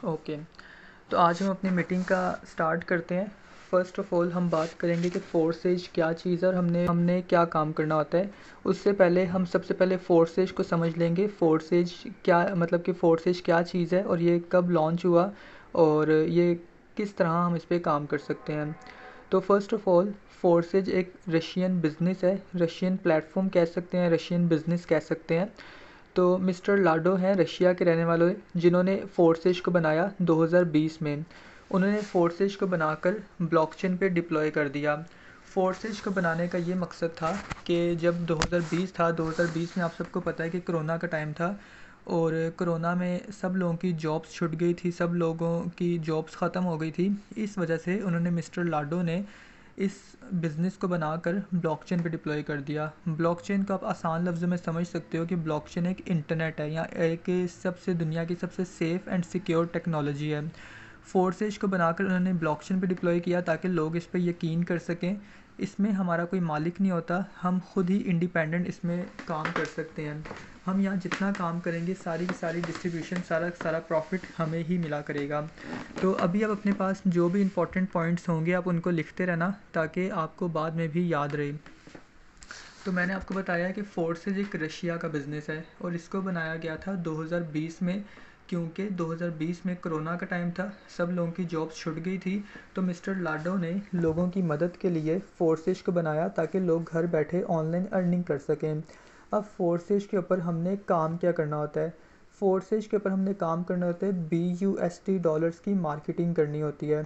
Okay, तो आज हम अपनी मीटिंग का स्टार्ट करते हैं। फ़र्स्ट ऑफ़ ऑल हम बात करेंगे कि फोर्सेज क्या चीज़ है और हमने हमने क्या काम करना होता है। उससे पहले हम सबसे पहले फोर्सेज को समझ लेंगे। फोर्सेज क्या मतलब कि फोर्सेज क्या चीज़ है और ये कब लॉन्च हुआ और ये किस तरह हम इस पे काम कर सकते हैं। तो फ़र्स्ट ऑफ़ ऑल फोर्सेज एक रशियन बिज़नेस है, रशियन प्लेटफ़ॉर्म कह सकते हैं, रशियन बिज़नेस कह सकते हैं। तो मिस्टर लाडो हैं रशिया के रहने वाले, जिन्होंने फोर्सेज को बनाया 2020 में। उन्होंने फोर्सेज को बनाकर ब्लॉकचेन पे डिप्लॉय कर दिया। फोर्सेज को बनाने का ये मकसद था कि जब 2020 था, 2020 में आप सबको पता है कि कोरोना का टाइम था और कोरोना में सब लोगों की जॉब्स छूट गई थी, सब लोगों की जॉब्स ख़त्म हो गई थी। इस वजह से उन्होंने मिस्टर लाडो ने इस बिज़नेस को बनाकर ब्लॉकचेन पे डिप्लॉय कर दिया। ब्लॉकचेन को आप आसान लफ्ज़ों में समझ सकते हो कि ब्लॉकचेन एक इंटरनेट है या एक सबसे दुनिया की सबसे सेफ़ एंड सिक्योर टेक्नोलॉजी है। फोर्सेज को बनाकर उन्होंने ब्लॉकचेन पे डिप्लॉय किया ताकि लोग इस पे यकीन कर सकें। इसमें हमारा कोई मालिक नहीं होता, हम खुद ही इंडिपेंडेंट इसमें काम कर सकते हैं। हम यहाँ जितना काम करेंगे सारी की सारी डिस्ट्रीब्यूशन, सारा सारा प्रॉफिट हमें ही मिला करेगा। तो अभी आप अपने पास जो भी इंपॉर्टेंट पॉइंट्स होंगे आप उनको लिखते रहना ताकि आपको बाद में भी याद रहे। तो मैंने आपको बताया कि फोर्सेज एक रशिया का बिज़नेस है और इसको बनाया गया था 2020 में, क्योंकि 2020 में कोरोना का टाइम था, सब लोगों की जॉब्स छूट गई थी। तो मिस्टर लाडो ने लोगों की मदद के लिए फोर्सेज को बनाया ताकि लोग घर बैठे ऑनलाइन अर्निंग कर सकें। अब फोर्सेज के ऊपर हमने काम क्या करना होता है? फोर्सेज के ऊपर हमने काम करना होता है, BUSD डॉलर्स की मार्केटिंग करनी होती है।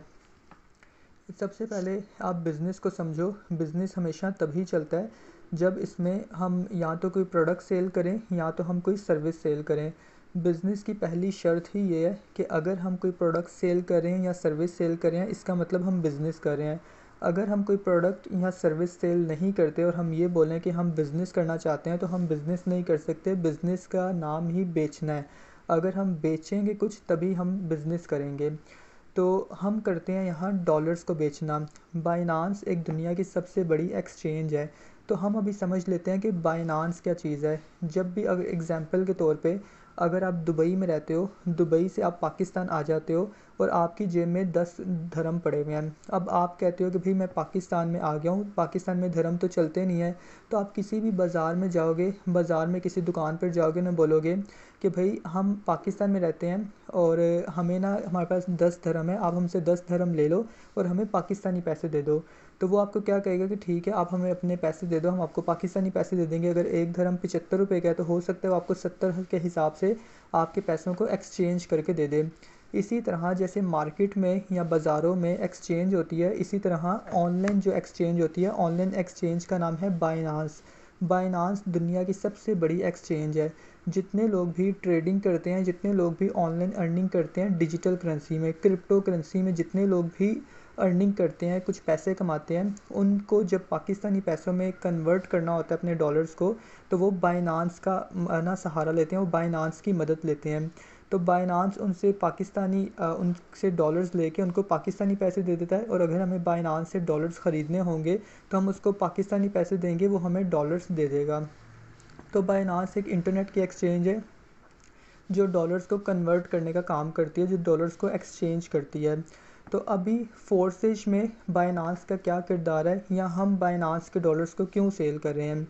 सबसे पहले आप बिज़नेस को समझो। बिज़नेस हमेशा तभी चलता है जब इसमें हम या तो कोई प्रोडक्ट सेल करें या तो हम कोई सर्विस सेल करें। बिज़नेस की पहली शर्त ही ये है कि अगर हम कोई प्रोडक्ट सेल कर रहे हैं या सर्विस सेल कर रहे हैं, इसका मतलब हम बिज़नेस कर रहे हैं। अगर हम कोई प्रोडक्ट या सर्विस सेल नहीं करते और हम ये बोलें कि हम बिज़नेस करना चाहते हैं, तो हम बिज़नेस नहीं कर सकते। बिज़नेस का नाम ही बेचना है। अगर हम बेचेंगे कुछ तभी हम बिज़नेस करेंगे। तो हम करते हैं यहाँ डॉलर्स को बेचना। बाइनांस एक दुनिया की सबसे बड़ी एक्सचेंज है। तो हम अभी समझ लेते हैं कि बाइनांस क्या चीज़ है। जब भी अगर एग्ज़ाम्पल के तौर पे अगर आप दुबई में रहते हो, दुबई से आप पाकिस्तान आ जाते हो और आपकी जेब में 10 धर्म पड़े हुए हैं। अब आप कहते हो कि भाई मैं पाकिस्तान में आ गया हूँ, पाकिस्तान में धर्म तो चलते नहीं है। तो आप किसी भी बाज़ार में जाओगे, बाज़ार में किसी दुकान पर जाओगे ना, बोलोगे कि भाई हम पाकिस्तान में रहते हैं और हमें ना हमारे पास 10 धर्म है, आप हमसे 10 धर्म ले लो और हमें पाकिस्तानी पैसे दे दो। तो वो आपको क्या कहेगा कि ठीक है, आप हमें अपने पैसे दे दो, हम आपको पाकिस्तानी पैसे दे देंगे। अगर एक धर्म 75 रुपये का है तो हो सकता है वो आपको 70 के हिसाब से आपके पैसों को एक्सचेंज करके दे दे। इसी तरह जैसे मार्केट में या बाज़ारों में एक्सचेंज होती है, इसी तरह ऑनलाइन जो एक्सचेंज होती है, ऑनलाइन एक्सचेंज का नाम है बाइनांस। बाइनांस दुनिया की सबसे बड़ी एक्सचेंज है। जितने लोग भी ट्रेडिंग करते हैं, जितने लोग भी ऑनलाइन अर्निंग करते हैं डिजिटल करेंसी में, क्रिप्टो करेंसी में, जितने लोग भी अर्निंग करते हैं, कुछ पैसे कमाते हैं, उनको जब पाकिस्तानी पैसों में कन्वर्ट करना होता है अपने डॉलर्स को, तो वो बाइनांस का ना सहारा लेते हैं, वो बाइनांस की मदद लेते हैं। तो बाइनांस उनसे उनसे डॉलर्स लेके उनको पाकिस्तानी पैसे दे देता है और अगर हमें बाइनांस से डॉलर्स ख़रीदने होंगे तो हम उसको पाकिस्तानी पैसे देंगे, वो हमें डॉलर्स दे देगा। तो बाइनांस एक इंटरनेट की एक्सचेंज है जो डॉलर्स को कन्वर्ट करने का काम करती है, जो डॉलर्स को एक्सचेंज करती है। तो अभी फोर्सेज में बाइनांस का क्या किरदार है या हम बाइनांस के डॉलर्स को क्यों सेल कर रहे हैं?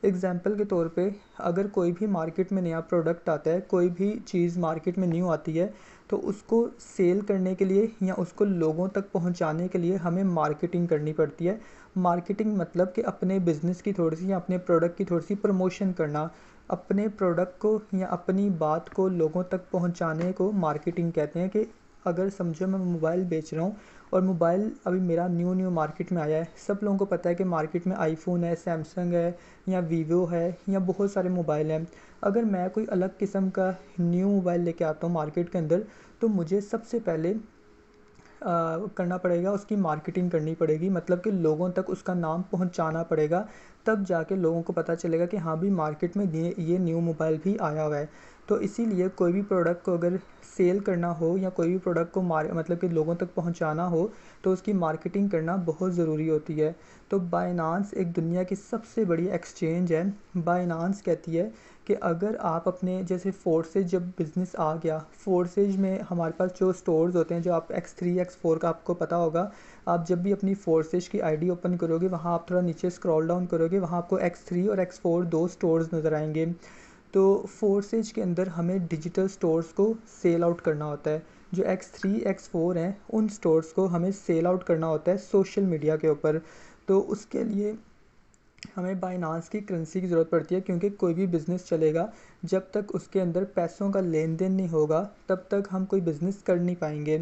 एग्ज़ाम्पल के तौर पे अगर कोई भी मार्केट में नया प्रोडक्ट आता है, कोई भी चीज़ मार्केट में न्यू आती है, तो उसको सेल करने के लिए या उसको लोगों तक पहुंचाने के लिए हमें मार्केटिंग करनी पड़ती है। मार्केटिंग मतलब कि अपने बिज़नेस की थोड़ी सी या अपने प्रोडक्ट की थोड़ी सी प्रमोशन करना। अपने प्रोडक्ट को या अपनी बात को लोगों तक पहुंचाने को मार्केटिंग कहते हैं। कि अगर समझो मैं मोबाइल बेच रहा हूँ और मोबाइल अभी मेरा न्यू मार्केट में आया है, सब लोगों को पता है कि मार्केट में आईफ़ोन है, सैमसंग है या वीवो है या बहुत सारे मोबाइल हैं। अगर मैं कोई अलग किस्म का न्यू मोबाइल लेके आता हूँ मार्केट के अंदर, तो मुझे सबसे पहले करना पड़ेगा, उसकी मार्केटिंग करनी पड़ेगी, मतलब कि लोगों तक उसका नाम पहुंचाना पड़ेगा। तब जाके लोगों को पता चलेगा कि हाँ भी मार्केट में ये न्यू मोबाइल भी आया हुआ है। तो इसीलिए कोई भी प्रोडक्ट को अगर सेल करना हो या कोई भी प्रोडक्ट को मतलब कि लोगों तक पहुंचाना हो, तो उसकी मार्केटिंग करना बहुत ज़रूरी होती है। तो बाइनांस एक दुनिया की सबसे बड़ी एक्सचेंज है। बाइनांस कहती है कि अगर आप अपने जैसे फोर्सेज जब बिज़नेस आ गया, फोर्सेज में हमारे पास जो स्टोर्स होते हैं, जो आप X3 X4 का आपको पता होगा, आप जब भी अपनी फोर्सेज की आईडी ओपन करोगे, वहाँ आप थोड़ा नीचे स्क्रॉल डाउन करोगे, वहाँ आपको X3 और X4 दो स्टोर्स नज़र आएंगे। तो फोर्सेज के अंदर हमें डिजिटल स्टोर्स को सेल आउट करना होता है। जो X3 X4 हैं, उन स्टोर्स को हमें सेल आउट करना होता है सोशल मीडिया के ऊपर। तो उसके लिए हमें बाइनांस की करेंसी की ज़रूरत पड़ती है, क्योंकि कोई भी बिज़नेस चलेगा जब तक उसके अंदर पैसों का लेन देन नहीं होगा, तब तक हम कोई बिज़नेस कर नहीं पाएंगे।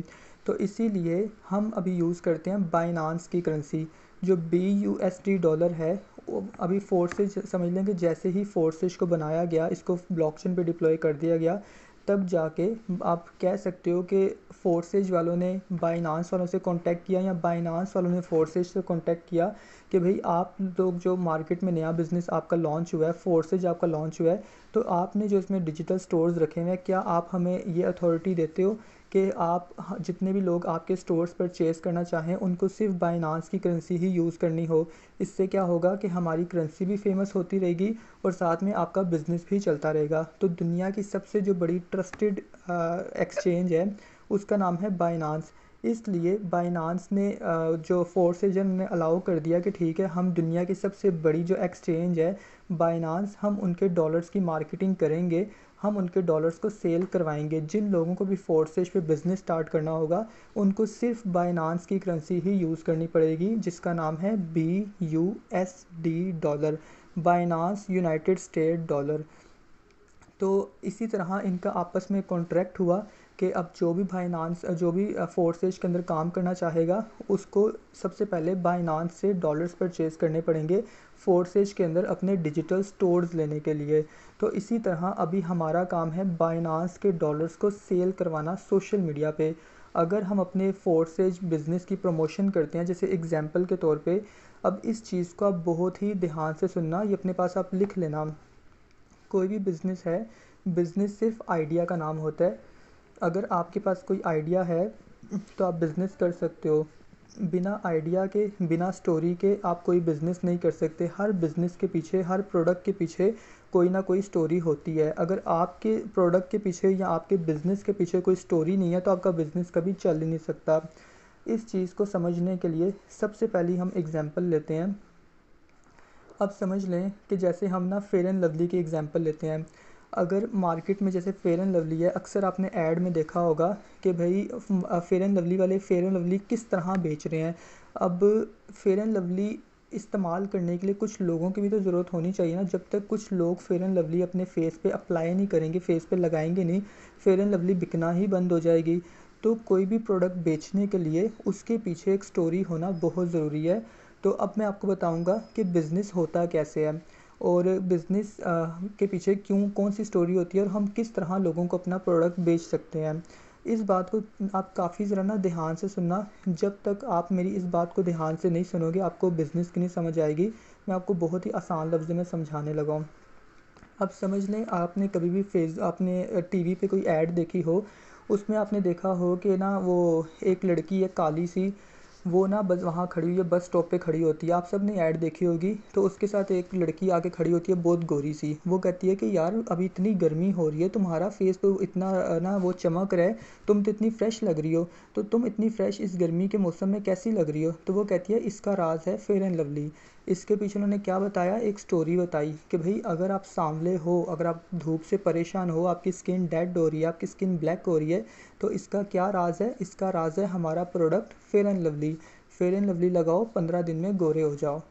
तो इसीलिए हम अभी यूज़ करते हैं बाइनांस की करेंसी। जो BUSD डॉलर है, वो अभी फोर्सेज समझ लें कि जैसे ही फोर्सेज को बनाया गया, इसको ब्लॉकचेन पे डिप्लॉय कर दिया गया, तब जाके आप कह सकते हो कि फोर्सेज वालों ने बाइनांस वालों से कांटेक्ट किया, या बाइनांस वालों ने फोर्सेज से कांटेक्ट किया कि भाई आप लोग जो मार्केट में नया बिज़नेस आपका लॉन्च हुआ है, फोर्सेज आपका लॉन्च हुआ है, तो आपने जो इसमें डिजिटल स्टोर्स रखे हुए हैं, क्या आप हमें ये अथॉरिटी देते हो कि आप जितने भी लोग आपके स्टोर्स परचेज़ करना चाहें, उनको सिर्फ बाइनांस की करेंसी ही यूज़ करनी हो। इससे क्या होगा कि हमारी करेंसी भी फेमस होती रहेगी और साथ में आपका बिज़नेस भी चलता रहेगा। तो दुनिया की सबसे जो बड़ी ट्रस्टेड एक्सचेंज है, उसका नाम है बाइनांस। इसलिए बाइनांस ने जो फोर्सेज ने अलाउ कर दिया कि ठीक है, हम दुनिया की सबसे बड़ी जो एक्सचेंज है बाइनांस, हम उनके डॉलर्स की मार्केटिंग करेंगे, हम उनके डॉलर्स को सेल करवाएंगे। जिन लोगों को भी फोर्सेज पे बिज़नेस स्टार्ट करना होगा, उनको सिर्फ बाइनांस की करेंसी ही यूज़ करनी पड़ेगी, जिसका नाम है BUSD dollar, Binance United state dollar. तो इसी तरह इनका आपस में कॉन्ट्रैक्ट हुआ कि अब जो भी बाइनांस जो भी फोर्सेज के अंदर काम करना चाहेगा, उसको सबसे पहले बाइनांस से डॉलर्स परचेज़ करने पड़ेंगे फोर्सेज के अंदर अपने डिजिटल स्टोर्स लेने के लिए। तो इसी तरह अभी हमारा काम है बाइनांस के डॉलर्स को सेल करवाना सोशल मीडिया पे। अगर हम अपने फोर्सेज बिज़नेस की प्रमोशन करते हैं, जैसे एग्जांपल के तौर पे, अब इस चीज़ को आप बहुत ही ध्यान से सुनना, ये अपने पास आप लिख लेना। कोई भी बिज़नेस है, बिज़नेस सिर्फ आइडिया का नाम होता है। अगर आपके पास कोई आइडिया है तो आप बिज़नेस कर सकते हो। बिना आइडिया के, बिना स्टोरी के आप कोई बिज़नेस नहीं कर सकते। हर बिज़नेस के पीछे, हर प्रोडक्ट के पीछे कोई ना कोई स्टोरी होती है। अगर आपके प्रोडक्ट के पीछे या आपके बिज़नेस के पीछे कोई स्टोरी नहीं है, तो आपका बिज़नेस कभी चल ही नहीं सकता। इस चीज़ को समझने के लिए सबसे पहले हम एग्ज़ाम्पल लेते हैं। अब समझ लें कि जैसे हम ना फेयर एंड लवली की एग्ज़ाम्पल लेते हैं। अगर मार्केट में जैसे फेयर एंड लवली है, अक्सर आपने ऐड में देखा होगा कि भाई फेयर एंड लवली वाले फेयर एंड लवली किस तरह बेच रहे हैं। अब फेयर एंड लवली इस्तेमाल करने के लिए कुछ लोगों की भी तो ज़रूरत होनी चाहिए ना। जब तक कुछ लोग फेयर एंड लवली अपने फेस पे अप्लाई नहीं करेंगे, फेस पे लगाएंगे नहीं, फेयर एंड लवली बिकना ही बंद हो जाएगी। तो कोई भी प्रोडक्ट बेचने के लिए उसके पीछे एक स्टोरी होना बहुत ज़रूरी है। तो अब मैं आपको बताऊंगा कि बिज़नेस होता कैसे है, और बिज़नेस के पीछे क्यों, कौन सी स्टोरी होती है, और हम किस तरह लोगों को अपना प्रोडक्ट बेच सकते हैं। इस बात को आप काफ़ी ज़रा ना ध्यान से सुनना। जब तक आप मेरी इस बात को ध्यान से नहीं सुनोगे, आपको बिज़नेस की नहीं समझ आएगी। मैं आपको बहुत ही आसान लफ्ज़ों में समझाने लगा हूँ। अब समझ लें, आपने कभी भी आपने टीवी पे कोई ऐड देखी हो, उसमें आपने देखा हो कि ना वो एक लड़की है काली सी, वो ना बस वहाँ खड़ी हुई है, बस स्टॉप पे खड़ी होती है। आप सब ने ऐड देखी होगी। तो उसके साथ एक लड़की आके खड़ी होती है, बहुत गोरी सी। वो कहती है कि यार अभी इतनी गर्मी हो रही है, तुम्हारा फेस तो इतना ना वो चमक रहा है, तुम तो इतनी फ्रेश लग रही हो, तो तुम इतनी फ्रेश इस गर्मी के मौसम में कैसी लग रही हो। तो वो कहती है इसका राज है फेयर एंड लवली। इसके पीछे उन्होंने क्या बताया, एक स्टोरी बताई कि भाई अगर आप सांवले हो, अगर आप धूप से परेशान हो, आपकी स्किन डेड हो रही है, आपकी स्किन ब्लैक हो रही है, तो इसका क्या राज है। इसका राज है हमारा product fair and lovely. Fair and lovely लगाओ, 15 दिन में गोरे हो जाओ।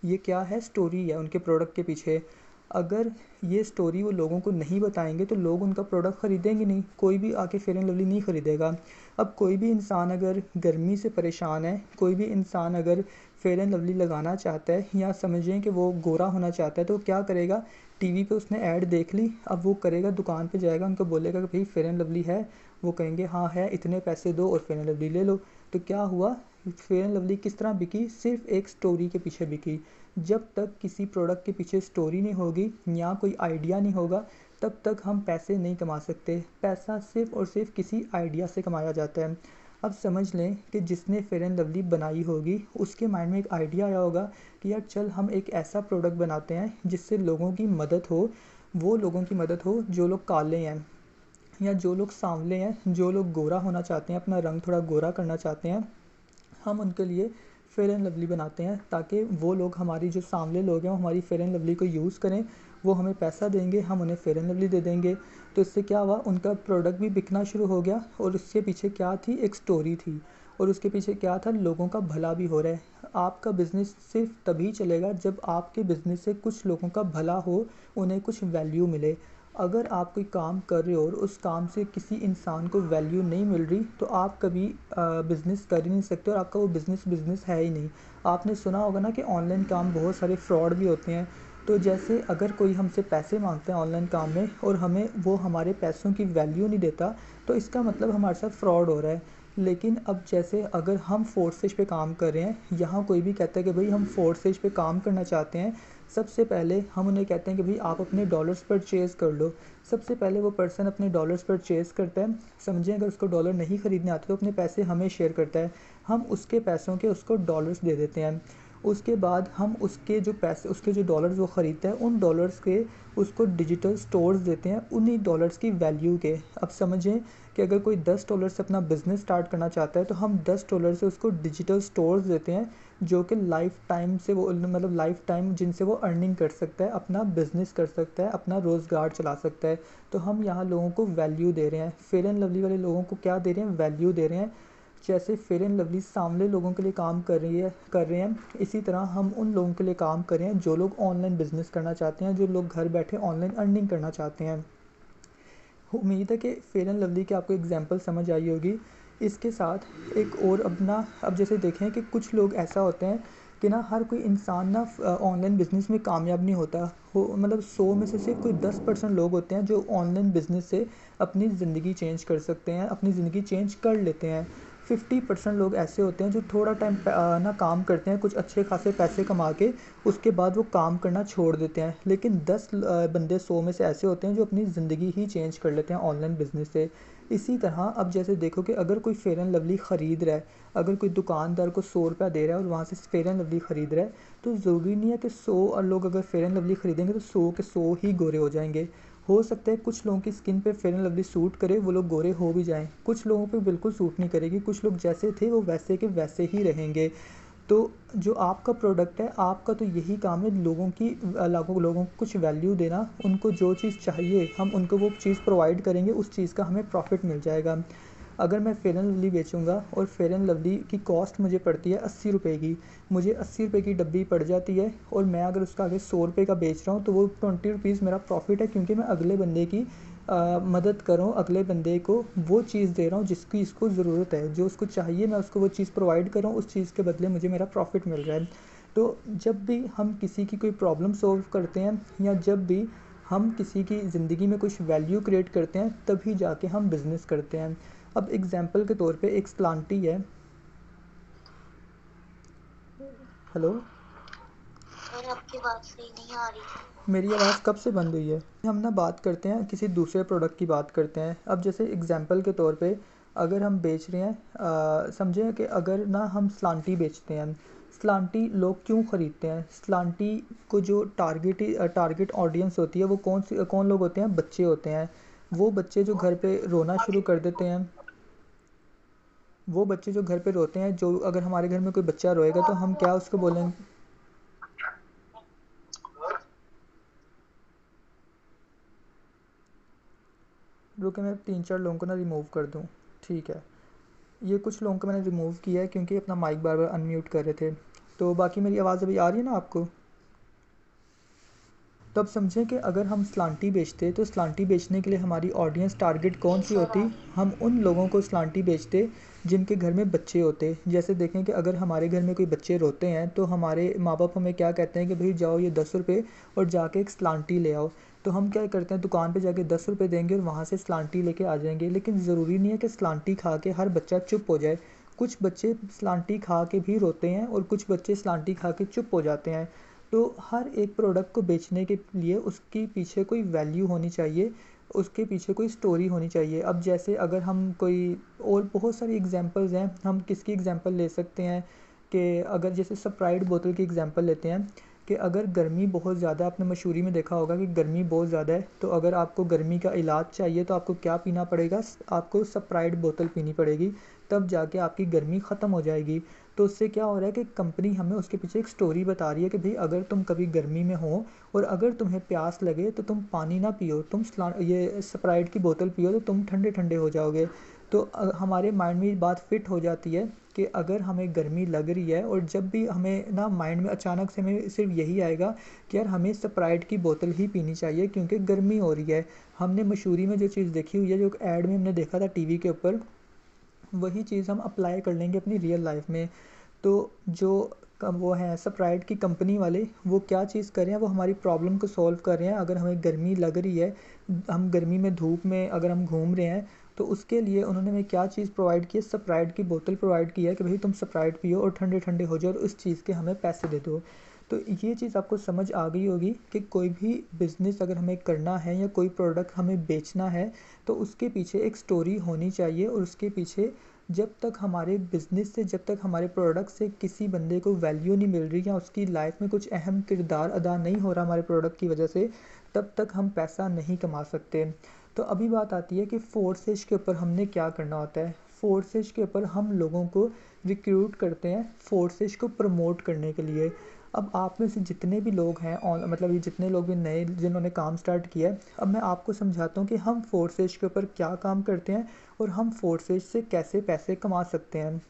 ये क्या है, स्टोरी है उनके प्रोडक्ट के पीछे। अगर ये स्टोरी वो लोगों को नहीं बताएंगे, तो लोग उनका प्रोडक्ट ख़रीदेंगे नहीं, कोई भी आके फेयर एंड लवली नहीं ख़रीदेगा। अब कोई भी इंसान अगर गर्मी से परेशान है, कोई भी इंसान अगर फेयर एंड लवली लगाना चाहता है, या समझें कि वो गोरा होना चाहता है, तो क्या करेगा, टीवी पे उसने ऐड देख ली, अब वो करेगा, दुकान पे जाएगा, उनको बोलेगा कि भाई फेयर एंड लवली है। वो कहेंगे हाँ है, इतने पैसे दो और फेयर एंड लवली ले लो। तो क्या हुआ, फेयर एंड लवली किस तरह बिकी, सिर्फ एक स्टोरी के पीछे बिकी। जब तक किसी प्रोडक्ट के पीछे स्टोरी नहीं होगी या कोई आइडिया नहीं होगा, तब तक हम पैसे नहीं कमा सकते। पैसा सिर्फ और सिर्फ किसी आइडिया से कमाया जाता है। अब समझ लें कि जिसने फेयर एंड लवली बनाई होगी, उसके माइंड में एक आइडिया आया होगा कि यार चल हम एक ऐसा प्रोडक्ट बनाते हैं जिससे लोगों की मदद हो। वो लोगों की मदद हो जो लोग काले हैं या जो लोग सांवले हैं, जो लोग गोरा होना चाहते हैं, अपना रंग थोड़ा गोरा करना चाहते हैं। हम उनके लिए फेयर एंड लवली बनाते हैं ताकि वो लोग, हमारी जो सांवले लोग हैं, वो हमारी फेयर एंड लवली को यूज़ करें। वो हमें पैसा देंगे, हम उन्हें फेयर एंड लवली दे देंगे। तो इससे क्या हुआ, उनका प्रोडक्ट भी बिकना शुरू हो गया और उसके पीछे क्या थी, एक स्टोरी थी। और उसके पीछे क्या था, लोगों का भला भी हो रहा है। आपका बिज़नेस सिर्फ तभी चलेगा जब आपके बिज़नेस से कुछ लोगों का भला हो, उन्हें कुछ वैल्यू मिले। अगर आप कोई काम कर रहे हो और उस काम से किसी इंसान को वैल्यू नहीं मिल रही, तो आप कभी बिज़नेस कर ही नहीं सकते और आपका वो बिज़नेस है ही नहीं। आपने सुना होगा ना कि ऑनलाइन काम बहुत सारे फ्रॉड भी होते हैं। तो जैसे अगर कोई हमसे पैसे मांगता है ऑनलाइन काम में और हमें वो हमारे पैसों की वैल्यू नहीं देता, तो इसका मतलब हमारे साथ फ्रॉड हो रहा है। लेकिन अब जैसे अगर हम फोर्सेज पे काम कर रहे हैं, यहाँ कोई भी कहता है कि भाई हम फोर्सेज पे काम करना चाहते हैं, सबसे पहले हम उन्हें कहते हैं कि भाई आप अपने डॉलर्स परचेज़ कर लो। सबसे पहले वो पर्सन अपने डॉलर्स परचेज़ करता है। समझें, अगर उसको डॉलर नहीं ख़रीदने आते तो अपने पैसे हमें शेयर करता है। हम उसके पैसों के उसको डॉलर्स दे देते हैं। उसके बाद हम उसके जो पैसे, उसके जो डॉलर्स वो ख़रीदता है, उन डॉलर्स के उसको डिजिटल स्टोर्स देते हैं उन्हीं डॉलर्स की वैल्यू के। अब समझें कि अगर कोई $10 से अपना बिज़नेस स्टार्ट करना चाहता है, तो हम $10 से उसको डिजिटल स्टोर्स देते हैं जो कि लाइफ टाइम से वो, मतलब लाइफ टाइम जिनसे वो अर्निंग कर सकता है, अपना बिज़नेस कर सकता है, अपना रोज़गार चला सकता है। तो हम यहाँ लोगों को वैल्यू दे रहे हैं। फेयर एंड लवली वाले लोगों को क्या दे रहे हैं, वैल्यू दे रहे हैं। जैसे फेयर एंड लवली सामने लोगों के लिए काम कर रहे हैं, इसी तरह हम उन लोगों के लिए काम कर रहे हैं जो लोग ऑनलाइन बिज़नेस करना चाहते हैं, जो लोग घर बैठे ऑनलाइन अर्निंग करना चाहते हैं। उम्मीद है कि फेयर एंड लवली की आपको एग्जांपल समझ आई होगी। इसके साथ एक और अपना, अब जैसे देखें कि कुछ लोग ऐसा होते हैं कि ना, हर कोई इंसान ना ऑनलाइन बिज़नेस में कामयाब नहीं होता हो। मतलब 100 में से सिर्फ कोई 10% लोग होते हैं जो ऑनलाइन बिज़नेस से अपनी ज़िंदगी चेंज कर सकते हैं, अपनी ज़िंदगी चेंज कर लेते हैं। 50% लोग ऐसे होते हैं जो थोड़ा टाइम ना काम करते हैं, कुछ अच्छे खासे पैसे कमा के उसके बाद वो काम करना छोड़ देते हैं। लेकिन 10 बंदे 100 में से ऐसे होते हैं जो अपनी ज़िंदगी ही चेंज कर लेते हैं ऑनलाइन बिज़नेस से। इसी तरह अब जैसे देखो कि अगर कोई फेयर एंड लवली ख़रीद रहा है, अगर कोई दुकानदार को 100 रुपया दे रहा है और वहाँ से फेयर एंड लवली ख़रीद रहा है, तो ज़रूरी नहीं है कि 100 लोग अगर फेयर एंड लवली ख़रीदेंगे तो 100 के 100 ही गोरे हो जाएंगे। हो सकता है कुछ लोगों की स्किन पे फेयर एंड लवली सूट करे, वो लोग गोरे हो भी जाएं। कुछ लोगों पे बिल्कुल सूट नहीं करेगी, कुछ लोग जैसे थे वो वैसे के वैसे ही रहेंगे। तो जो आपका प्रोडक्ट है, आपका तो यही काम है लोगों की, लोगों को कुछ वैल्यू देना। उनको जो चीज़ चाहिए हम उनको वो चीज़ प्रोवाइड करेंगे, उस चीज़ का हमें प्रॉफिट मिल जाएगा। अगर मैं फेयर एंड लवली बेचूंगा और फेयर एंड लवली की कॉस्ट मुझे पड़ती है 80 रुपये की, मुझे 80 रुपये की डब्बी पड़ जाती है, और मैं अगर उसका आगे 100 रुपये का बेच रहा हूँ तो वो 20 रुपीज़ मेरा प्रॉफिट है, क्योंकि मैं अगले बंदे की मदद कर रहा हूँ, अगले बंदे को वो चीज़ दे रहा हूँ जिसकी इसको ज़रूरत है, जो उसको चाहिए मैं उसको वो चीज़ प्रोवाइड कर रहा हूँ, उस चीज़ के बदले मुझे मेरा प्रॉफिट मिल रहा है। तो जब भी हम किसी की कोई प्रॉब्लम सॉल्व करते हैं, या जब भी हम किसी की ज़िंदगी में कुछ वैल्यू क्रिएट करते हैं, तभी जाके हम बिज़नेस करते हैं। अब एग्जांपल के तौर पे एक स्लांटी है। हेलो, सर आपकी बात सही नहीं आ रही। मेरी आवाज़ कब से बंद हुई है? हम ना बात करते हैं किसी दूसरे प्रोडक्ट की बात करते हैं। अब जैसे एग्जांपल के तौर पे अगर हम बेच रहे हैं, समझें कि अगर ना हम स्लांटी बेचते हैं। स्लांटी लोग क्यों ख़रीदते हैं? स्लांटी को जो टारगेट ऑडियंस होती है वो कौन लोग होते हैं? बच्चे होते हैं। वो बच्चे जो घर पे रोना शुरू कर देते हैं, वो बच्चे जो घर पे रोते हैं, जो अगर हमारे घर में कोई बच्चा रोएगा तो हम क्या उसको बोलेंगे? रुके, मैं 3-4 लोगों को ना रिमूव कर दूँ। ठीक है, ये कुछ लोगों को मैंने रिमूव किया है क्योंकि अपना माइक बार बार अनम्यूट कर रहे थे। तो बाकी मेरी आवाज़ अभी आ रही है ना आपको? तो अब समझें कि अगर हम स्लांटी बेचते तो स्लांटी बेचने के लिए हमारी ऑडियंस टारगेट कौन जी सी सर होती? आ रही है। हम उन लोगों को स्लांटी बेचते जिनके घर में बच्चे होते। जैसे देखें कि अगर हमारे घर में कोई बच्चे रोते हैं तो हमारे माँ बाप हमें क्या कहते हैं कि भाई जाओ ये 10 रुपये और जाके एक स्लांटी ले आओ। तो हम क्या करते हैं, दुकान पे जाके 10 रुपये देंगे और वहाँ से स्लांटी लेके आ जाएंगे। लेकिन ज़रूरी नहीं है कि स्लांटी खा के हर बच्चा चुप हो जाए। कुछ बच्चे स्लांटी खा के भी रोते हैं और कुछ बच्चे स्लांटी खा के चुप हो जाते हैं। तो हर एक प्रोडक्ट को बेचने के लिए उसके पीछे कोई वैल्यू होनी चाहिए, उसके पीछे कोई स्टोरी होनी चाहिए। अब जैसे अगर हम कोई, और बहुत सारी एग्जांपल्स हैं, हम किसकी एग्जांपल ले सकते हैं कि अगर जैसे स्प्राइट बोतल की एग्जांपल लेते हैं कि अगर गर्मी बहुत ज़्यादा, आपने मशहूरी में देखा होगा कि गर्मी बहुत ज़्यादा है, तो अगर आपको गर्मी का इलाज चाहिए तो आपको क्या पीना पड़ेगा, आपको स्प्राइट बोतल पीनी पड़ेगी, तब जाके आपकी गर्मी ख़त्म हो जाएगी। तो उससे क्या हो रहा है कि कंपनी हमें उसके पीछे एक स्टोरी बता रही है कि भाई अगर तुम कभी गर्मी में हो और अगर तुम्हें प्यास लगे तो तुम पानी ना पियो, तुम ये स्प्राइट की बोतल पियो तो तुम ठंडे ठंडे हो जाओगे। तो हमारे माइंड में ये बात फिट हो जाती है कि अगर हमें गर्मी लग रही है और जब भी हमें ना माइंड में अचानक से हमें सिर्फ यही आएगा कि यार हमें स्प्राइट की बोतल ही पीनी चाहिए क्योंकि गर्मी हो रही है। हमने मशहूरी में जो चीज़ देखी हुई है, जो ऐड में हमने देखा था टीवी के ऊपर, वही चीज़ हम अप्लाई कर लेंगे अपनी रियल लाइफ में। तो जो वो हैं स्प्राइट की कंपनी वाले, वो क्या चीज़ कर रहे हैं, वो हमारी प्रॉब्लम को सॉल्व कर रहे हैं। अगर हमें गर्मी लग रही है, हम गर्मी में धूप में अगर हम घूम रहे हैं, तो उसके लिए उन्होंने हमें क्या चीज़ प्रोवाइड की है, स्प्राइट की बोतल प्रोवाइड की है कि भाई तुम स्प्राइट पियो और ठंडे ठंडे हो जाओ और उस चीज़ के हमें पैसे दे दो। तो ये चीज़ आपको समझ आ गई होगी कि कोई भी बिज़नेस अगर हमें करना है या कोई प्रोडक्ट हमें बेचना है तो उसके पीछे एक स्टोरी होनी चाहिए, और उसके पीछे जब तक हमारे बिज़नेस से, जब तक हमारे प्रोडक्ट से किसी बंदे को वैल्यू नहीं मिल रही या उसकी लाइफ में कुछ अहम किरदार अदा नहीं हो रहा हमारे प्रोडक्ट की वजह से, तब तक हम पैसा नहीं कमा सकते। तो अभी बात आती है कि फोर्सेज के ऊपर हमने क्या करना होता है। फोर्सेज के ऊपर हम लोगों को रिक्रूट करते हैं फोर्सेज को प्रमोट करने के लिए। अब आप में से जितने भी लोग हैं मतलब ये जितने लोग भी नए जिन्होंने काम स्टार्ट किया है, अब मैं आपको समझाता हूँ कि हम फोर्सेज के ऊपर क्या काम करते हैं और हम फोर्सेज से कैसे पैसे कमा सकते हैं।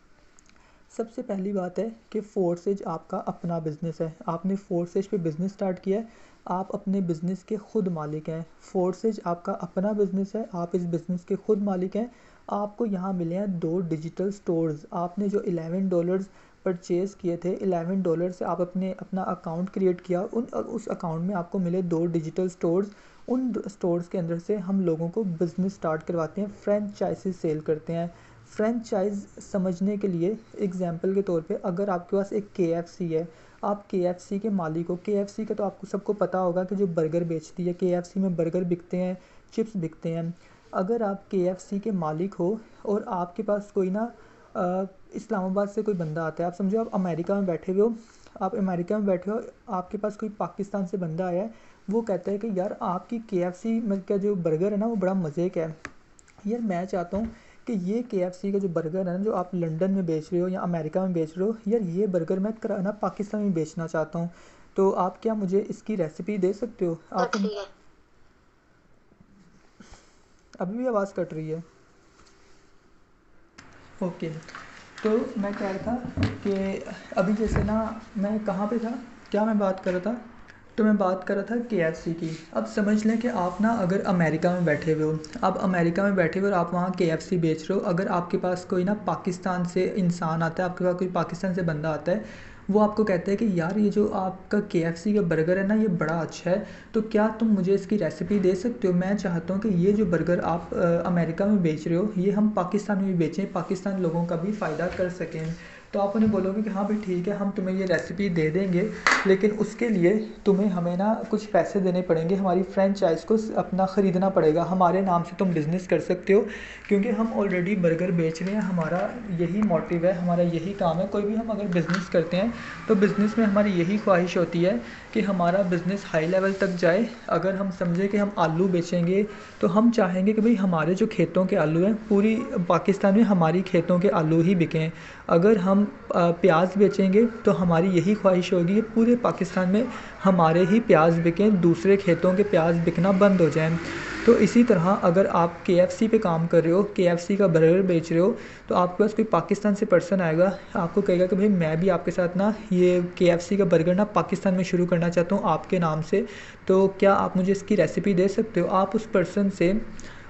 सबसे पहली बात है कि फोर्सेज आपका अपना बिज़नेस है। आपने फोर्सेज पे बिज़नेस स्टार्ट किया है, आप अपने बिज़नेस के खुद मालिक हैं। फोर्सेज आपका अपना बिज़नेस है, आप इस बिज़नेस के खुद मालिक हैं। आपको यहाँ मिले हैं 2 डिजिटल स्टोर्स। आपने जो $11 परचेज़ किए थे, $11 से आप अपना अकाउंट क्रिएट किया, उस अकाउंट में आपको मिले 2 डिजिटल स्टोर्स। उन स्टोर्स के अंदर से हम लोगों को बिज़नेस स्टार्ट करवाते हैं, फ्रेंचाइज़ी सेल करते हैं। फ्रेंचाइज़ समझने के लिए एग्जांपल के तौर पे, अगर आपके पास एक KFC है, आप KFC के मालिक हो। KFC का तो आपको सबको पता होगा कि जो बर्गर बेचती है, KFC में बर्गर बिकते हैं, चिप्स बिकते हैं। अगर आप KFC के मालिक हो और आपके पास कोई ना इस्लामाबाद से कोई बंदा आता है, आप समझो आप अमेरिका में बैठे हुए हो, आप अमेरिका में बैठे हो, आपके पास कोई पाकिस्तान से बंदा आया है, वो कहता है कि यार आपकी KFC में का जो बर्गर है ना वो बड़ा मज़े का है। यार मैं चाहता हूँ कि ये KFC का जो बर्गर है ना, जो आप लंदन में बेच रहे हो या अमेरिका में बेच रहे हो, यार ये बर्गर मैं ना पाकिस्तान में बेचना चाहता हूँ। तो आप क्या मुझे इसकी रेसिपी दे सकते हो? आप कट रही है। अभी भी आवाज़ कट रही है। ओके, तो मैं कह रहा था कि अभी जैसे ना, मैं कहाँ पे था, क्या मैं बात कर रहा था, तो मैं बात कर रहा था KFC की। अब समझ लें कि आप ना अगर अमेरिका में बैठे हुए हो, आप अमेरिका में बैठे हुए और आप वहाँ KFC बेच रहे हो। अगर आपके पास कोई ना पाकिस्तान से इंसान आता है, आपके पास कोई पाकिस्तान से बंदा आता है, वो आपको कहता है कि यार ये जो आपका KFC का बर्गर है ना ये बड़ा अच्छा है, तो क्या तुम मुझे इसकी रेसिपी दे सकते हो? मैं चाहता हूँ कि ये जो बर्गर आप अमेरिका में बेच रहे हो, ये हम पाकिस्तान में भी बेचें, पाकिस्तान लोगों का भी फ़ायदा कर सकें। तो आप उन्हें बोलोगे कि हाँ भाई ठीक है, हम तुम्हें ये रेसिपी दे देंगे, लेकिन उसके लिए तुम्हें हमें ना कुछ पैसे देने पड़ेंगे, हमारी फ्रेंचाइज़ को अपना ख़रीदना पड़ेगा, हमारे नाम से तुम बिज़नेस कर सकते हो, क्योंकि हम ऑलरेडी बर्गर बेच रहे हैं, हमारा यही मोटिव है, हमारा यही काम है। कोई भी हम अगर बिज़नेस करते हैं तो बिज़नेस में हमारी यही ख्वाहिश होती है कि हमारा बिज़नेस हाई लेवल तक जाए। अगर हम समझें कि हम आलू बेचेंगे, तो हम चाहेंगे कि भाई हमारे जो खेतों के आलू हैं, पूरी पाकिस्तान में हमारी खेतों के आलू ही बिकें। अगर हम प्याज बेचेंगे तो हमारी यही ख्वाहिश होगी कि पूरे पाकिस्तान में हमारे ही प्याज बिकें, दूसरे खेतों के प्याज बिकना बंद हो जाएं। तो इसी तरह अगर आप KFC पे काम कर रहे हो, KFC का बर्गर बेच रहे हो, तो आपके पास कोई पाकिस्तान से पर्सन आएगा, आपको कहेगा कि भाई मैं भी आपके साथ ना ये KFC का बर्गर ना पाकिस्तान में शुरू करना चाहता हूँ आपके नाम से, तो क्या आप मुझे इसकी रेसिपी दे सकते हो? आप उस पर्सन से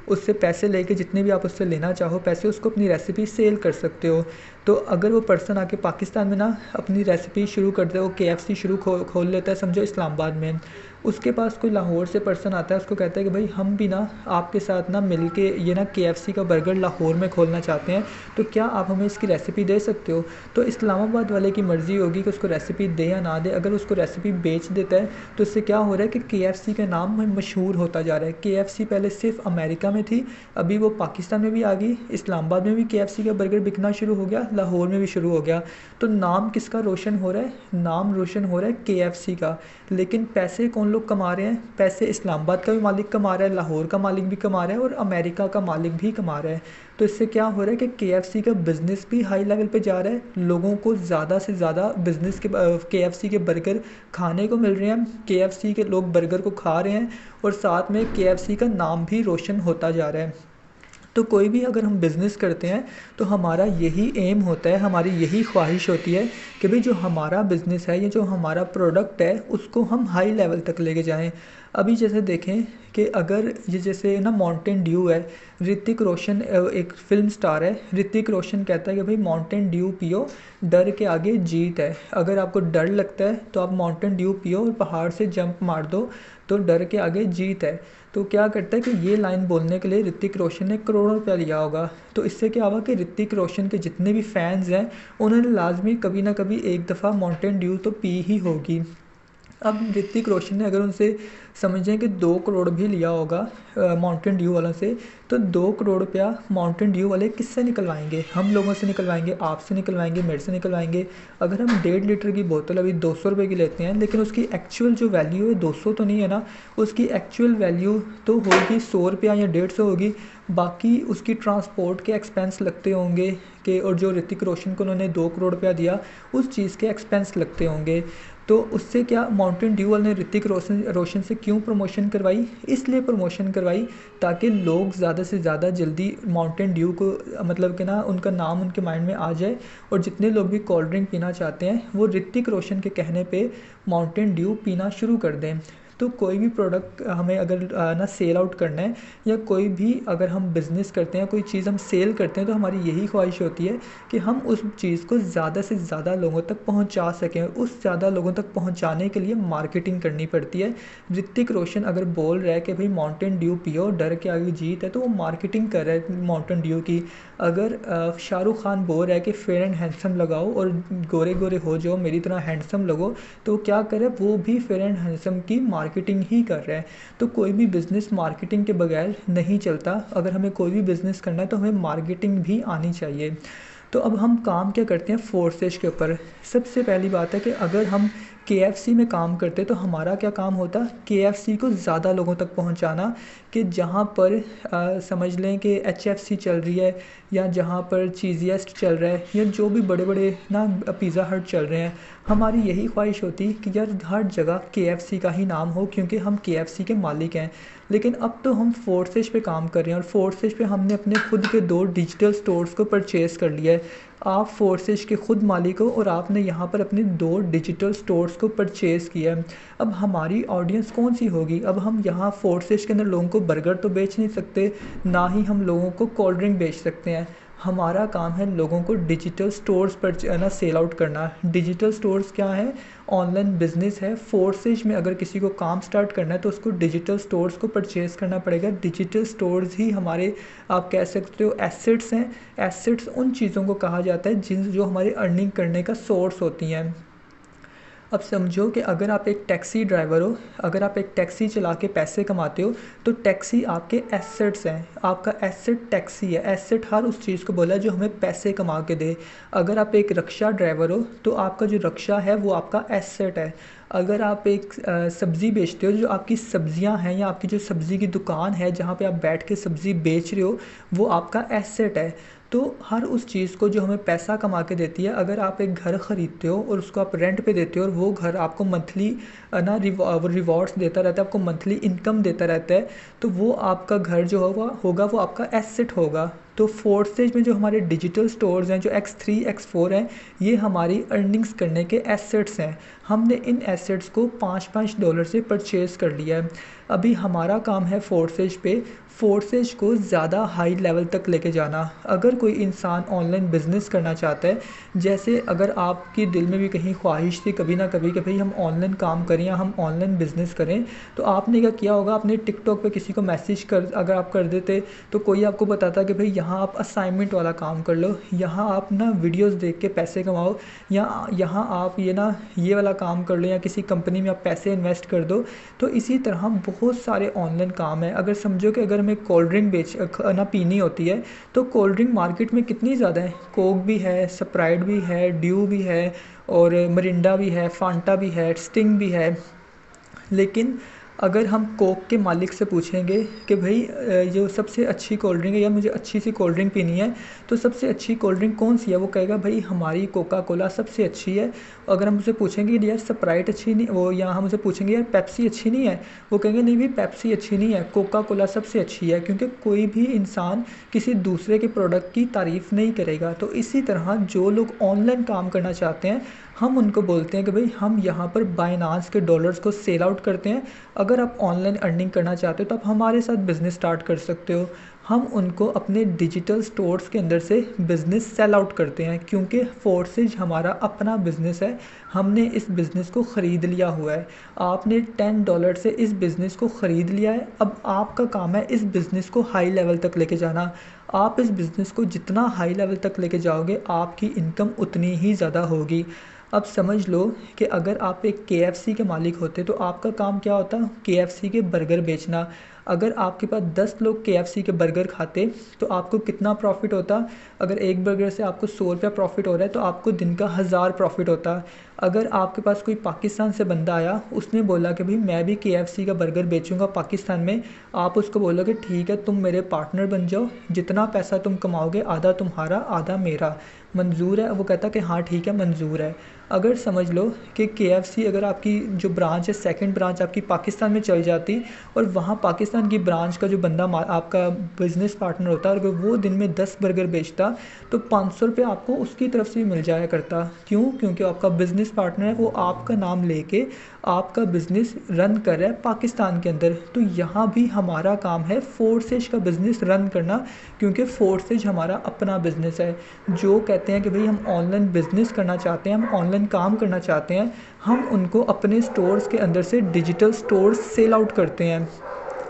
उससे पैसे लेके, जितने भी आप उससे लेना चाहो पैसे, उसको अपनी रेसिपी सेल कर सकते हो। तो अगर वो पर्सन आके पाकिस्तान में ना अपनी रेसिपी शुरू कर दे, वो KFC खोल लेता है समझो इस्लामाबाद में, उसके पास कोई लाहौर से पर्सन आता है, उसको कहता है कि भाई हम भी ना आपके साथ ना मिल के ये ना KFC का बर्गर लाहौर में खोलना चाहते हैं, तो क्या आप हमें इसकी रेसिपी दे सकते हो? तो इस्लामाबाद वाले की मर्ज़ी होगी कि उसको रेसिपी दे या ना दे। अगर उसको रेसिपी बेच देता है तो इससे क्या हो रहा है कि KFC का नाम मशहूर होता जा रहा है। KFC पहले सिर्फ अमेरिका में थी, अभी वो पाकिस्तान में भी आ गई, इस्लामाबाद में भी KFC का बर्गर बिकना शुरू हो गया, लाहौर में भी शुरू हो गया। तो नाम किसका रोशन हो रहा है? नाम रोशन हो रहा है KFC का। लेकिन पैसे कौन लोग कमा रहे हैं? पैसे इस्लामाबाद का भी मालिक कमा रहा है, लाहौर का मालिक भी कमा रहा है और अमेरिका का मालिक भी कमा रहा है। तो इससे क्या हो रहा है कि KFC का बिज़नेस भी हाई लेवल पे जा रहा है, लोगों को ज़्यादा से ज़्यादा बिज़नेस के KFC के बर्गर खाने को मिल रहे हैं, KFC के लोग बर्गर को खा रहे हैं और साथ में KFC का नाम भी रोशन होता जा रहा है। तो कोई भी अगर हम बिज़नेस करते हैं तो हमारा यही एम होता है, हमारी यही ख्वाहिश होती है कि भाई जो हमारा बिज़नेस है या जो हमारा प्रोडक्ट है उसको हम हाई लेवल तक लेके जाएं। अभी जैसे देखें कि अगर ये जैसे ना माउंटेन ड्यू है, ऋतिक रोशन एक फ़िल्म स्टार है, ऋतिक रोशन कहता है कि भाई माउंटेन ड्यू पियो, डर के आगे जीत है। अगर आपको डर लगता है तो आप माउंटेन ड्यू पियो और पहाड़ से जंप मार दो, तो डर के आगे जीत है। तो क्या करता है कि ये लाइन बोलने के लिए ऋतिक रोशन ने करोड़ों रुपया लिया होगा। तो इससे क्या हुआ कि ऋतिक रोशन के जितने भी फैंस हैं उन्होंने लाजमी कभी ना कभी एक दफ़ा माउंटेन ड्यू तो पी ही होगी। अब ऋतिक रोशन ने अगर उनसे समझें कि 2 करोड़ भी लिया होगा माउंटेन ड्यू वालों से, तो 2 करोड़ रुपया माउंटेन ड्यू वाले किससे निकलवाएंगे? हम लोगों से निकलवाएंगे, आपसे निकलवाएंगे, मेरे से निकलवाएंगे। अगर हम 1.5 लीटर की बोतल अभी 200 रुपये की लेते हैं, लेकिन उसकी एक्चुअल जो वैल्यू है 200 तो नहीं है ना, उसकी एक्चुअल वैल्यू तो होगी 100 रुपया या 150 होगी। बाकी उसकी ट्रांसपोर्ट के एक्सपेंस लगते होंगे कि, और जो ऋतिक रोशन को उन्होंने 2 करोड़ रुपया दिया उस चीज़ के एक्सपेंस लगते होंगे। तो उससे क्या माउंटेन ड्यू वाले ने ऋतिक रोशन से क्यों प्रमोशन करवाई? इसलिए प्रमोशन करवाई ताकि लोग ज़्यादा से ज़्यादा जल्दी माउंटेन ड्यू को मतलब कि ना उनका नाम उनके माइंड में आ जाए और जितने लोग भी कोल्ड ड्रिंक पीना चाहते हैं वो ऋतिक रोशन के कहने पे माउंटेन ड्यू पीना शुरू कर दें। तो कोई भी प्रोडक्ट हमें अगर ना सेल आउट करना है या कोई भी अगर हम बिज़नेस करते हैं, कोई चीज़ हम सेल करते हैं, तो हमारी यही ख्वाहिश होती है कि हम उस चीज़ को ज़्यादा से ज़्यादा लोगों तक पहुंचा सकें। उस ज़्यादा लोगों तक पहुंचाने के लिए मार्केटिंग करनी पड़ती है। ऋतिक रोशन अगर बोल रहा है कि भाई माउंटेन ड्यू पियो, डर के आगे जीत है, तो वो मार्केटिंग कर रहा है माउंटेन ड्यू की। अगर शाहरुख खान बोल रहा है कि फेयर एंड हैंडसम लगाओ और गोरे गोरे हो जाओ, मेरी तरह हैंडसम लगो, तो क्या करे? वो भी फेयर एंड हैंडसम की मार्केटिंग ही कर रहा है। तो कोई भी बिज़नेस मार्केटिंग के बगैर नहीं चलता। अगर हमें कोई भी बिज़नेस करना है तो हमें मार्केटिंग भी आनी चाहिए। तो अब हम काम क्या करते हैं फोर्सेज के ऊपर। सबसे पहली बात है कि अगर हम KFC में काम करते तो हमारा क्या काम होता? KFC को ज़्यादा लोगों तक पहुंचाना, कि जहां पर समझ लें कि HFC चल रही है या जहां पर चीज़िएस्ट चल रहा है या जो भी बड़े बड़े ना पिज़्ज़ा हट चल रहे हैं, हमारी यही ख्वाहिश होती कि यार हर जगह KFC का ही नाम हो क्योंकि हम KFC के मालिक हैं। लेकिन अब तो हम फोर्सेज पे काम कर रहे हैं और फोर्सेज पे हमने अपने खुद के 2 डिजिटल स्टोर्स को परचेज़ कर लिया है। आप फोर्सेज के खुद मालिक हो और आपने यहाँ पर अपने 2 डिजिटल स्टोर्स को परचेज़ किया है। अब हमारी ऑडियंस कौन सी होगी? अब हम यहाँ फोर्सेज के अंदर लोगों को बर्गर तो बेच नहीं सकते, ना ही हम लोगों को कोल्ड ड्रिंक बेच सकते हैं। हमारा काम है लोगों को डिजिटल स्टोर्स पर ना सेल आउट करना। डिजिटल स्टोर्स क्या है? ऑनलाइन बिजनेस है। फोर्सेज में अगर किसी को काम स्टार्ट करना है तो उसको डिजिटल स्टोर्स को परचेज़ करना पड़ेगा। डिजिटल स्टोर्स ही हमारे आप कह सकते हो एसेट्स हैं। एसेट्स उन चीज़ों को कहा जाता है जो हमारे अर्निंग करने का सोर्स होती हैं। अब समझो कि अगर आप एक टैक्सी ड्राइवर हो, अगर आप एक टैक्सी चला के पैसे कमाते हो तो टैक्सी आपके एसेट्स हैं। आपका एसेट टैक्सी है। एसेट हर उस चीज़ को बोला है जो हमें पैसे कमा के दे। अगर आप एक रिक्शा ड्राइवर हो तो आपका जो रिक्शा है वो आपका एसेट है। अगर आप एक सब्ज़ी बेचते हो, जो आपकी सब्ज़ियां हैं या आपकी जो सब्ज़ी की दुकान है जहाँ पे आप बैठ के सब्ज़ी बेच रहे हो, वो आपका एसेट है। तो हर उस चीज़ को जो हमें पैसा कमा के देती है, अगर आप एक घर ख़रीदते हो और उसको आप रेंट पे देते हो और वो घर आपको मंथली ना रिवॉर्ड्स देता रहता है, आपको मंथली इनकम देता रहता है, तो वो आपका घर जो होगा वो आपका एसेट होगा। तो फोर्सेज में जो हमारे डिजिटल स्टोर्स हैं, जो X3 X4 हैं, ये हमारी अर्निंग्स करने के एसेट्स हैं। हमने इन एसेट्स को $5-5 से परचेज़ कर लिया है। अभी हमारा काम है फोर्सेज पे फोर्सेज को ज़्यादा हाई लेवल तक लेके जाना। अगर कोई इंसान ऑनलाइन बिज़नेस करना चाहता है, जैसे अगर आपके दिल में भी कहीं ख्वाहिश थी कभी ना कभी कि भाई हम ऑनलाइन काम करें या हम ऑनलाइन बिज़नेस करें, तो आपने क्या किया होगा, आपने टिकटॉक पे किसी को मैसेज कर अगर आप कर देते तो कोई आपको बताता कि भाई यहाँ आप असाइनमेंट वाला काम कर लो, यहाँ आप ना वीडियोज़ देख के पैसे कमाओ, या यहाँ आप ये वाला काम कर लो, या किसी कंपनी में आप पैसे इन्वेस्ट कर दो। तो इसी तरह बहुत सारे ऑनलाइन काम है। अगर समझो कि अगर हमें कोल्ड ड्रिंक पीनी होती है, तो कोल्ड ड्रिंक मार्केट में कितनी ज़्यादा है, कोक भी है, स्प्राइट भी है, ड्यू भी है, और मिरिंडा भी है, फांटा भी है, स्टिंग भी है। लेकिन अगर हम कोक के मालिक से पूछेंगे कि भाई ये सबसे अच्छी कोल्ड ड्रिंक है या मुझे अच्छी सी कोल्ड ड्रिंक पीनी है, तो सबसे अच्छी कोल्ड ड्रिंक कौन सी है, वो कहेगा भाई हमारी कोका कोला सबसे अच्छी है। अगर हम उसे पूछेंगे यार स्प्राइट अच्छी नहीं, वो या हम उसे पूछेंगे यार पेप्सी अच्छी नहीं है, वो कहेंगे नहीं भाई पेप्सी अच्छी नहीं है, कोका कोला सबसे अच्छी है। क्योंकि कोई भी इंसान किसी दूसरे के प्रोडक्ट की तारीफ़ नहीं करेगा। तो इसी तरह जो लोग ऑनलाइन काम करना चाहते हैं, हम उनको बोलते हैं कि भाई हम यहाँ पर बाइनांस के डॉलर्स को सेल आउट करते हैं। अगर आप ऑनलाइन अर्निंग करना चाहते हो तो आप हमारे साथ बिज़नेस स्टार्ट कर सकते हो। हम उनको अपने डिजिटल स्टोर्स के अंदर से बिज़नेस सेल आउट करते हैं, क्योंकि फोर्सेज हमारा अपना बिज़नेस है। हमने इस बिज़नेस को ख़रीद लिया हुआ है। आपने $10 से इस बिज़नेस को ख़रीद लिया है। अब आपका काम है इस बिज़नेस को हाई लेवल तक लेके जाना। आप इस बिज़नेस को जितना हाई लेवल तक लेके जाओगे, आपकी इनकम उतनी ही ज़्यादा होगी। अब समझ लो कि अगर आप एक KFC के मालिक होते तो आपका काम क्या होता, KFC के बर्गर बेचना। अगर आपके पास 10 लोग KFC के बर्गर खाते तो आपको कितना प्रॉफिट होता। अगर एक बर्गर से आपको ₹100 प्रॉफिट हो रहा है तो आपको दिन का 1000 प्रॉफिट होता। अगर आपके पास कोई पाकिस्तान से बंदा आया, उसने बोला कि भाई मैं भी KFC का बर्गर बेचूंगा पाकिस्तान में, आप उसको बोलोगे ठीक है तुम मेरे पार्टनर बन जाओ, जितना पैसा तुम कमाओगे आधा तुम्हारा आधा मेरा, मंजूर है। वो कहता कि हाँ ठीक है मंजूर है। अगर समझ लो कि KFC अगर आपकी जो ब्रांच है, सेकंड ब्रांच आपकी पाकिस्तान में चल जाती, और वहाँ पाकिस्तान की ब्रांच का जो बंदा आपका बिज़नेस पार्टनर होता है, अगर वो दिन में 10 बर्गर बेचता तो ₹500 आपको उसकी तरफ से भी मिल जाया करता। क्यों? क्योंकि आपका बिज़नेस पार्टनर है, वो आपका नाम लेके आपका बिज़नेस रन कर रहा है पाकिस्तान के अंदर। तो यहाँ भी हमारा काम है फोर्सेज का बिज़नेस रन करना, क्योंकि फोर्सेज हमारा अपना बिज़नेस है। जो कहते हैं कि भाई हम ऑनलाइन बिज़नेस करना चाहते हैं, हम ऑनलाइन काम करना चाहते हैं, हम उनको अपने स्टोर्स के अंदर से डिजिटल स्टोर्स सेल आउट करते हैं।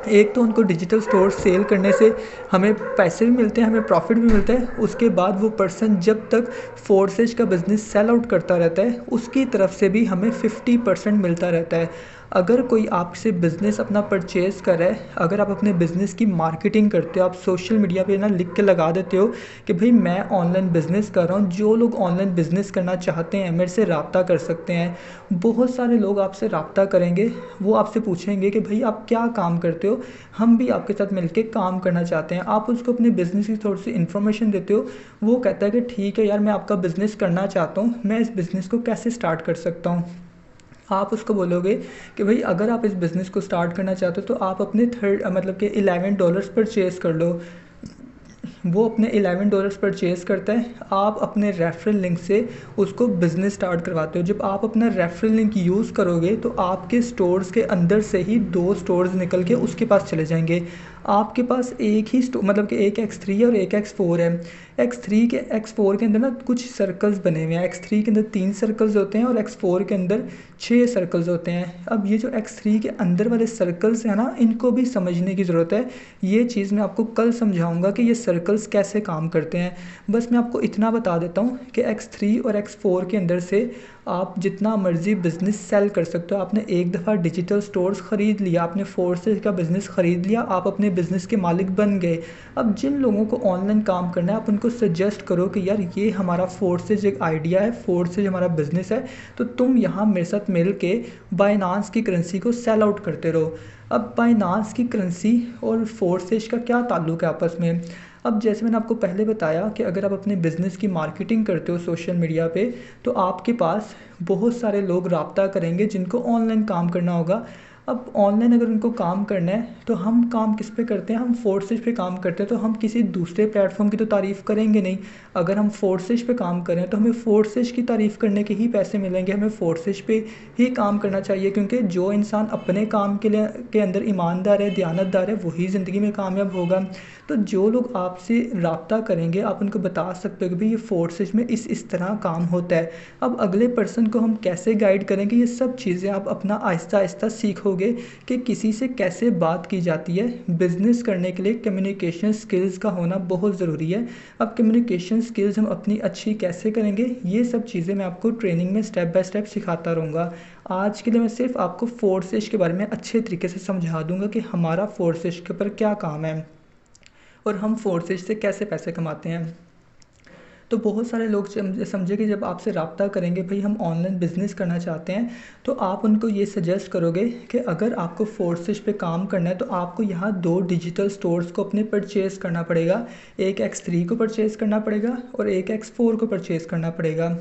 एक तो उनको डिजिटल स्टोर सेल करने से हमें पैसे भी मिलते हैं, हमें प्रॉफिट भी मिलता है। उसके बाद वो पर्सन जब तक फोर्सेज का बिज़नेस सेल आउट करता रहता है, उसकी तरफ से भी हमें 50% मिलता रहता है। अगर कोई आपसे बिज़नेस अपना परचेज़ कर रहा है, अगर आप अपने बिज़नेस की मार्केटिंग करते हो, आप सोशल मीडिया पे ना लिख के लगा देते हो कि भाई मैं ऑनलाइन बिज़नेस कर रहा हूँ, जो लोग ऑनलाइन बिज़नेस करना चाहते हैं मेरे से रब्ता कर सकते हैं। बहुत सारे लोग आपसे रब्ता करेंगे, वो आपसे पूछेंगे कि भाई आप क्या काम करते हो, हम भी आपके साथ मिलके काम करना चाहते हैं। आप उसको अपने बिज़नेस की थोड़ी सी इन्फॉर्मेशन देते हो, वो कहता है कि ठीक है यार मैं आपका बिज़नेस करना चाहता हूँ, मैं इस बिज़नेस को कैसे स्टार्ट कर सकता हूँ। आप उसको बोलोगे कि भाई अगर आप इस बिज़नेस को स्टार्ट करना चाहते हो तो आप अपने $11 परचेज़ कर लो। वो अपने $11 परचेज़ करता है, आप अपने रेफरल लिंक से उसको बिज़नेस स्टार्ट करवाते हो। जब आप अपना रेफरल लिंक यूज़ करोगे तो आपके स्टोर्स के अंदर से ही 2 स्टोर्स निकल के उसके पास चले जाएंगे। आपके पास एक ही मतलब कि एक X3 और एक X4 है। X4 के अंदर ना कुछ सर्कल्स बने हुए हैं। X3 के अंदर 3 सर्कल्स होते हैं और X4 के अंदर 6 सर्कल्स होते हैं। अब ये जो X3 के अंदर वाले सर्कल्स हैं ना, इनको भी समझने की ज़रूरत है। ये चीज़ मैं आपको कल समझाऊंगा कि ये सर्कल्स कैसे काम करते हैं। बस मैं आपको इतना बता देता हूँ कि X3 और X4 के अंदर से आप जितना मर्ज़ी बिज़नेस सेल कर सकते हो। आपने एक दफ़ा डिजिटल स्टोर्स ख़रीद लिया, आपने फोर्सेज का बिज़नेस ख़रीद लिया, आप अपने बिज़नेस के मालिक बन गए। अब जिन लोगों को ऑनलाइन काम करना है, आप उनको सजेस्ट करो कि यार ये हमारा फोर्सेज एक आइडिया है, फोर्सेज हमारा बिज़नेस है, तो तुम यहाँ मेरे साथ मिल के बाइनांस की करेंसी को सेल आउट करते रहो। अब बाइनांस की करेंसी और फोर्सेज का क्या ताल्लुक़ है आपस में। अब जैसे मैंने आपको पहले बताया कि अगर आप अपने बिज़नेस की मार्केटिंग करते हो सोशल मीडिया पे, तो आपके पास बहुत सारे लोग रब्ता करेंगे जिनको ऑनलाइन काम करना होगा। अब ऑनलाइन अगर उनको काम करना है तो हम काम किस पे करते हैं, हम फोर्सेज पे काम करते हैं, तो हम किसी दूसरे प्लेटफॉर्म की तो तारीफ़ करेंगे नहीं। अगर हम फोर्सेज पे काम करें तो हमें फोर्सेज की तारीफ़ करने के ही पैसे मिलेंगे, हमें फोर्सेज पे ही काम करना चाहिए, क्योंकि जो इंसान अपने काम के अंदर ईमानदार है, दयानतदार है, वही ज़िंदगी में कामयाब होगा। तो जो लोग आपसे रब्ता करेंगे आप उनको बता सकते हो कि भाई ये फोर्सेज में इस तरह काम होता है। अब अगले पर्सन को हम कैसे गाइड करेंगे, ये सब चीज़ें आप अपना आहिस्ता आहिस्ता सीखोगे कि किसी से कैसे बात की जाती है। बिज़नेस करने के लिए कम्युनिकेशन स्किल्स का होना बहुत ज़रूरी है। अब कम्युनिकेशन स्किल्स हम अपनी अच्छी कैसे करेंगे, ये सब चीज़ें मैं आपको ट्रेनिंग में स्टेप बाय स्टेप सिखाता रहूँगा। आज के लिए मैं सिर्फ आपको फोर्सेज के बारे में अच्छे तरीके से समझा दूँगा कि हमारा फोर्सेज के ऊपर क्या काम है और हम फोर्सेज से कैसे पैसे कमाते हैं। तो बहुत सारे लोग समझे कि जब आपसे रब्ता करेंगे भाई हम ऑनलाइन बिज़नेस करना चाहते हैं, तो आप उनको ये सजेस्ट करोगे कि अगर आपको फोर्सेज पे काम करना है तो आपको यहाँ 2 डिजिटल स्टोर्स को अपने परचेज़ करना पड़ेगा। एक X3 को परचेज़ करना पड़ेगा और एक X4 को परचेज़ करना पड़ेगा।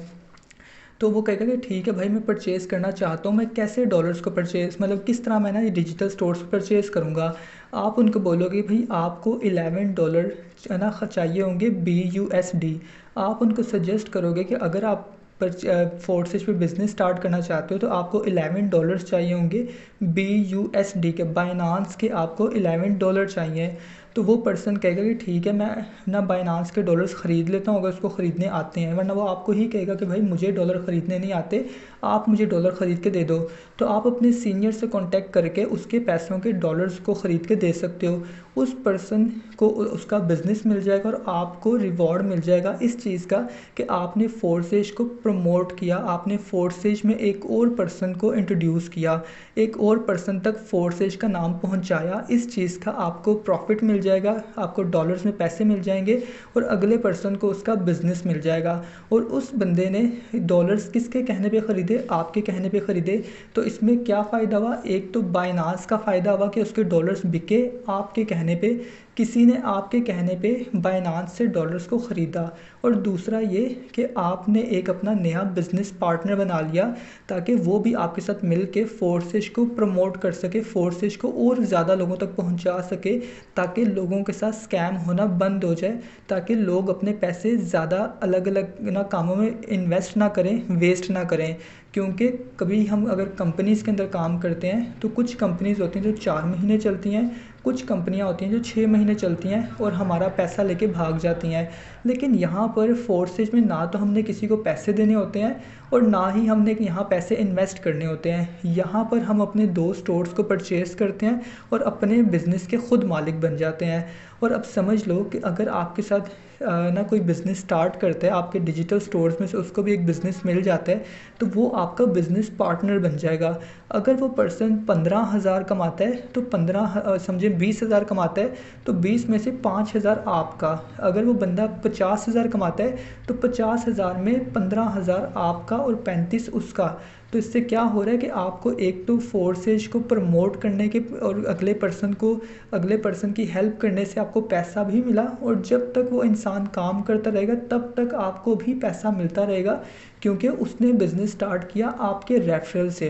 तो वो कहेगा कि ठीक है भाई मैं परचेज़ करना चाहता हूँ, मैं कैसे डॉलर्स को परचेज़ मतलब किस तरह मैं ना ये डिजिटल स्टोर्स पर परचेज़ करूँगा। आप उनको बोलोगे भाई आपको $11 है ना चाहिए होंगे BUSD। आप उनको सजेस्ट करोगे कि अगर आप फोर्सेज पे बिज़नेस स्टार्ट करना चाहते हो तो आपको $11 चाहिए होंगे BUSD के, बाइनांस के आपको $11 चाहिए। तो वो पर्सन कहेगा कि ठीक है मैं ना बाइनांस के डॉलर्स ख़रीद लेता हूँ अगर उसको ख़रीदने आते हैं, वरना वो आपको ही कहेगा कि भाई मुझे डॉलर ख़रीदने नहीं आते, आप मुझे डॉलर ख़रीद के दे दो। तो आप अपने सीनियर से कांटेक्ट करके उसके पैसों के डॉलर्स को ख़रीद के दे सकते हो। उस पर्सन को उसका बिज़नेस मिल जाएगा और आपको रिवॉर्ड मिल जाएगा इस चीज़ का कि आपने फोर्सेज को प्रमोट किया, आपने फोर्सेज में एक और पर्सन को इंट्रोड्यूस किया, एक और पर्सन तक फोर्सेज का नाम पहुंचाया। इस चीज़ का आपको प्रॉफिट मिल जाएगा, आपको डॉलर्स में पैसे मिल जाएंगे और अगले पर्सन को उसका बिज़नेस मिल जाएगा। और उस बंदे ने डॉलर्स किसके कहने पे ख़रीदे, आपके कहने पे ख़रीदे। तो इसमें क्या फ़ायदा हुआ, एक तो बाइनांस का फ़ायदा हुआ कि उसके डॉलर्स बिके आपके कहने पे, किसी ने आपके कहने पे बाइनांस से डॉलर्स को ख़रीदा। और दूसरा ये कि आपने एक अपना नया बिज़नेस पार्टनर बना लिया ताकि वो भी आपके साथ मिल के फोर्सेज को प्रमोट कर सके, फोर्सेज को और ज़्यादा लोगों तक पहुंचा सके, ताकि लोगों के साथ स्कैम होना बंद हो जाए, ताकि लोग अपने पैसे ज़्यादा अलग अलग ना कामों में इन्वेस्ट ना करें, वेस्ट ना करें। क्योंकि कभी हम अगर कंपनीज़ के अंदर काम करते हैं तो कुछ कंपनीज़ होती हैं जो 4 महीने चलती हैं, कुछ कंपनियां होती हैं जो 6 महीने चलती हैं और हमारा पैसा लेके भाग जाती हैं। लेकिन यहाँ पर फोर्सेज में ना तो हमने किसी को पैसे देने होते हैं और ना ही हमने यहाँ पैसे इन्वेस्ट करने होते हैं। यहाँ पर हम अपने 2 स्टोर्स को परचेज़ करते हैं और अपने बिज़नेस के ख़ुद मालिक बन जाते हैं। और अब समझ लो कि अगर आपके साथ ना कोई बिज़नेस स्टार्ट करता है आपके डिजिटल स्टोर्स में से, उसको भी एक बिज़नेस मिल जाता है तो वो आपका बिज़नेस पार्टनर बन जाएगा। अगर वो पर्सन 15,000 कमाता है तो 15 समझे 20,000 कमाता है तो 20 में से 5,000 आपका। अगर वो बंदा 50,000 कमाता है तो 50,000 में 15,000 आपका और 35 उसका। तो इससे क्या हो रहा है कि आपको एक तो फोर्सेज को प्रमोट करने के और अगले पर्सन की हेल्प करने से आपको पैसा भी मिला, और जब तक वो इंसान काम करता रहेगा तब तक आपको भी पैसा मिलता रहेगा, क्योंकि उसने बिज़नेस स्टार्ट किया आपके रेफरल से।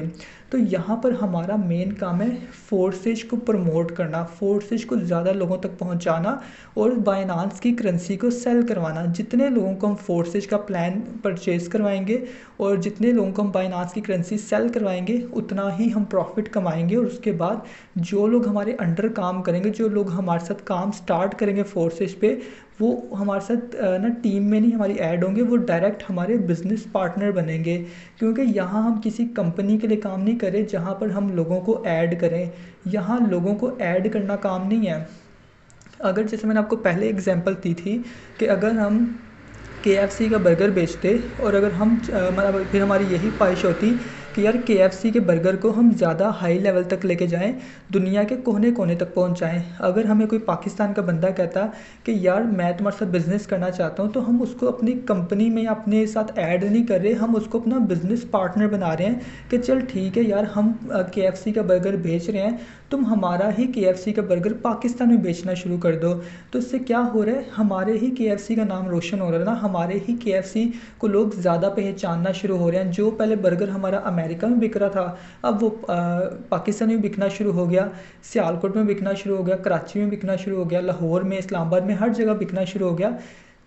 तो यहाँ पर हमारा मेन काम है फोर्सेज को प्रमोट करना, फोर्सेज को ज़्यादा लोगों तक पहुँचाना और बाइनांस की करेंसी को सेल करवाना। जितने लोगों को हम फोर्सेज का प्लान परचेज़ करवाएंगे और जितने लोगों को हम बाइनांस की करेंसी सेल करवाएंगे उतना ही हम प्रॉफिट कमाएंगे। और उसके बाद जो लोग हमारे अंडर काम करेंगे, जो लोग हमारे साथ काम स्टार्ट करेंगे फोर्सेज पे, वो हमारे साथ ना टीम में नहीं हमारी ऐड होंगे, वो डायरेक्ट हमारे बिज़नेस पार्टनर बनेंगे। क्योंकि यहाँ हम किसी कंपनी के लिए काम नहीं करें जहाँ पर हम लोगों को ऐड करें, यहाँ लोगों को ऐड करना काम नहीं है। अगर जैसे मैंने आपको पहले एग्जांपल दी थी कि अगर हम KFC का बर्गर बेचते और अगर हम मतलब फिर हमारी यही ख्वाहिश होती कि यार KFC के बर्गर को हम ज़्यादा हाई लेवल तक लेके जाएं, दुनिया के कोने कोने तक पहुंचाएं। अगर हमें कोई पाकिस्तान का बंदा कहता कि यार मैं तुम्हारे साथ बिज़नेस करना चाहता हूं, तो हम उसको अपनी कंपनी में अपने साथ ऐड नहीं कर रहे, हम उसको अपना बिज़नेस पार्टनर बना रहे हैं कि चल ठीक है यार हम KFC का बर्गर बेच रहे हैं तुम हमारा ही KFC का बर्गर पाकिस्तान में बेचना शुरू कर दो। तो इससे क्या हो रहा है, हमारे ही KFC का नाम रोशन हो रहा है ना, हमारे ही KFC को लोग ज़्यादा पहचानना शुरू हो रहे हैं। जो पहले बर्गर हमारा अमेरिका में बिक रहा था, अब वो पाकिस्तान में बिकना शुरू हो गया, सियालकोट में बिकना शुरू हो गया, कराची में बिकना शुरू हो गया, लाहौर में, इस्लामाबाद में, हर जगह बिकना शुरू हो गया।